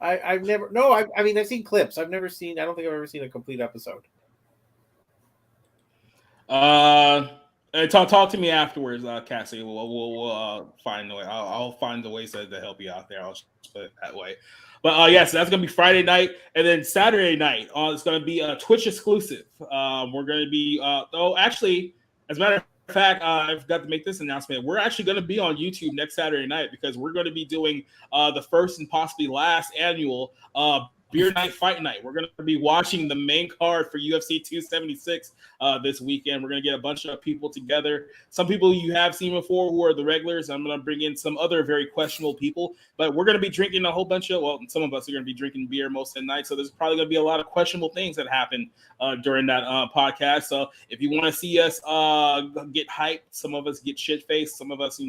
I've never. No, I mean I've seen clips. I've never seen. I don't think I've ever seen a complete episode. Talk to me afterwards, Cassie. We'll find the way. I'll find the ways to help you out there. I'll just put it that way. But yes, that's gonna be Friday night, and then Saturday night. It's gonna be a Twitch exclusive. We're gonna be. Actually, as a matter of fact, I forgot to make this announcement. We're actually going to be on YouTube next Saturday night because we're going to be doing the first and possibly last annual Beer Night Fight Night. We're going to be watching the main card for UFC 276 this weekend. We're going to get a bunch of people together. Some people you have seen before who are the regulars. I'm going to bring in some other very questionable people, but we're going to be drinking a whole bunch of, well, some of us are going to be drinking beer most of the night. So there's probably going to be a lot of questionable things that happen during that podcast. So if you want to see us get hyped, some of us get shit-faced, some of us,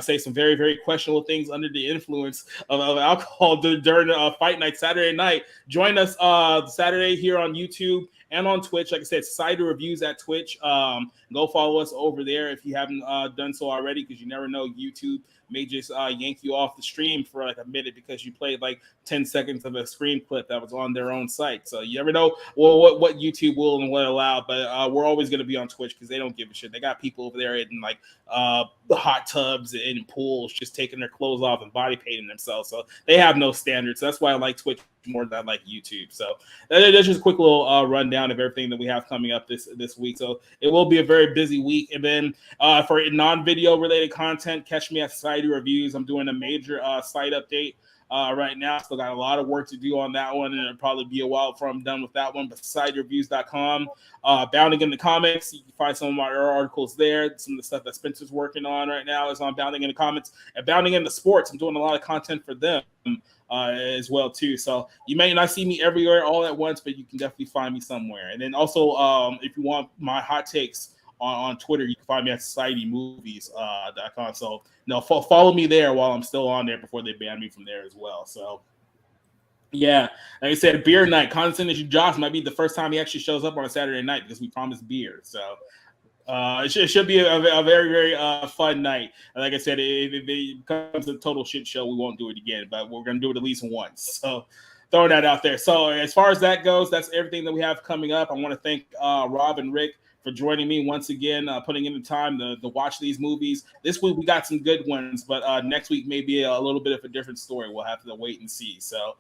say some very, very questionable things under the influence of alcohol during Fight Night Saturday night. Join us Saturday here on YouTube and on Twitch. Like I said, Cider Reviews at Twitch. Go follow us over there if you haven't done so already, because you never know, YouTube may just yank you off the stream for like a minute because you played like 10 seconds of a screen clip that was on their own site. So you never know what YouTube will and what allow, but we're always going to be on Twitch because they don't give a shit. They got people over there in like hot tubs and pools just taking their clothes off and body painting themselves. So they have no standards. So that's why I like Twitch more than I like YouTube. So that's just a quick little rundown of everything that we have coming up this week. So it will be a very busy week. And then for non-video related content, catch me at Society Reviews. I'm doing a major site update right now. Still got a lot of work to do on that one, and it'll probably be a while before I'm done with that one. But societyreviews.com, Bounding in the Comics, you can find some of my articles there. Some of the stuff that Spencer's working on right now is on Bounding in the Comics, and Bounding in the Sports. I'm doing a lot of content for them as well too. So you may not see me everywhere all at once, but you can definitely find me somewhere. And then also, if you want my hot takes on Twitter, you can find me at societymovies.com. So follow me there while I'm still on there before they ban me from there as well. So yeah, like I said, beer night. Condescension Josh might be the first time he actually shows up on a Saturday night because we promised beer. So it should be a very, very fun night. And like I said, if it becomes a total shit show, we won't do it again, but we're going to do it at least once. So throwing that out there. So as far as that goes, that's everything that we have coming up. I want to thank Rob and Rick for joining me once again, putting in the time to watch these movies. This week we got some good ones, but next week may be a little bit of a different story. We'll have to wait and see. So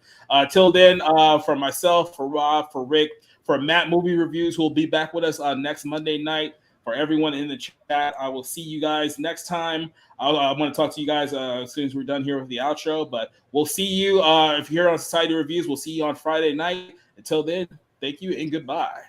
till then, for myself, for Rob, for Rick, for Matt Movie Reviews, who will be back with us next Monday night. For everyone in the chat, I will see you guys next time. I want to talk to you guys as soon as we're done here with the outro, but we'll see you if you're here on Society Reviews. We'll see you on Friday night. Until then, thank you and goodbye.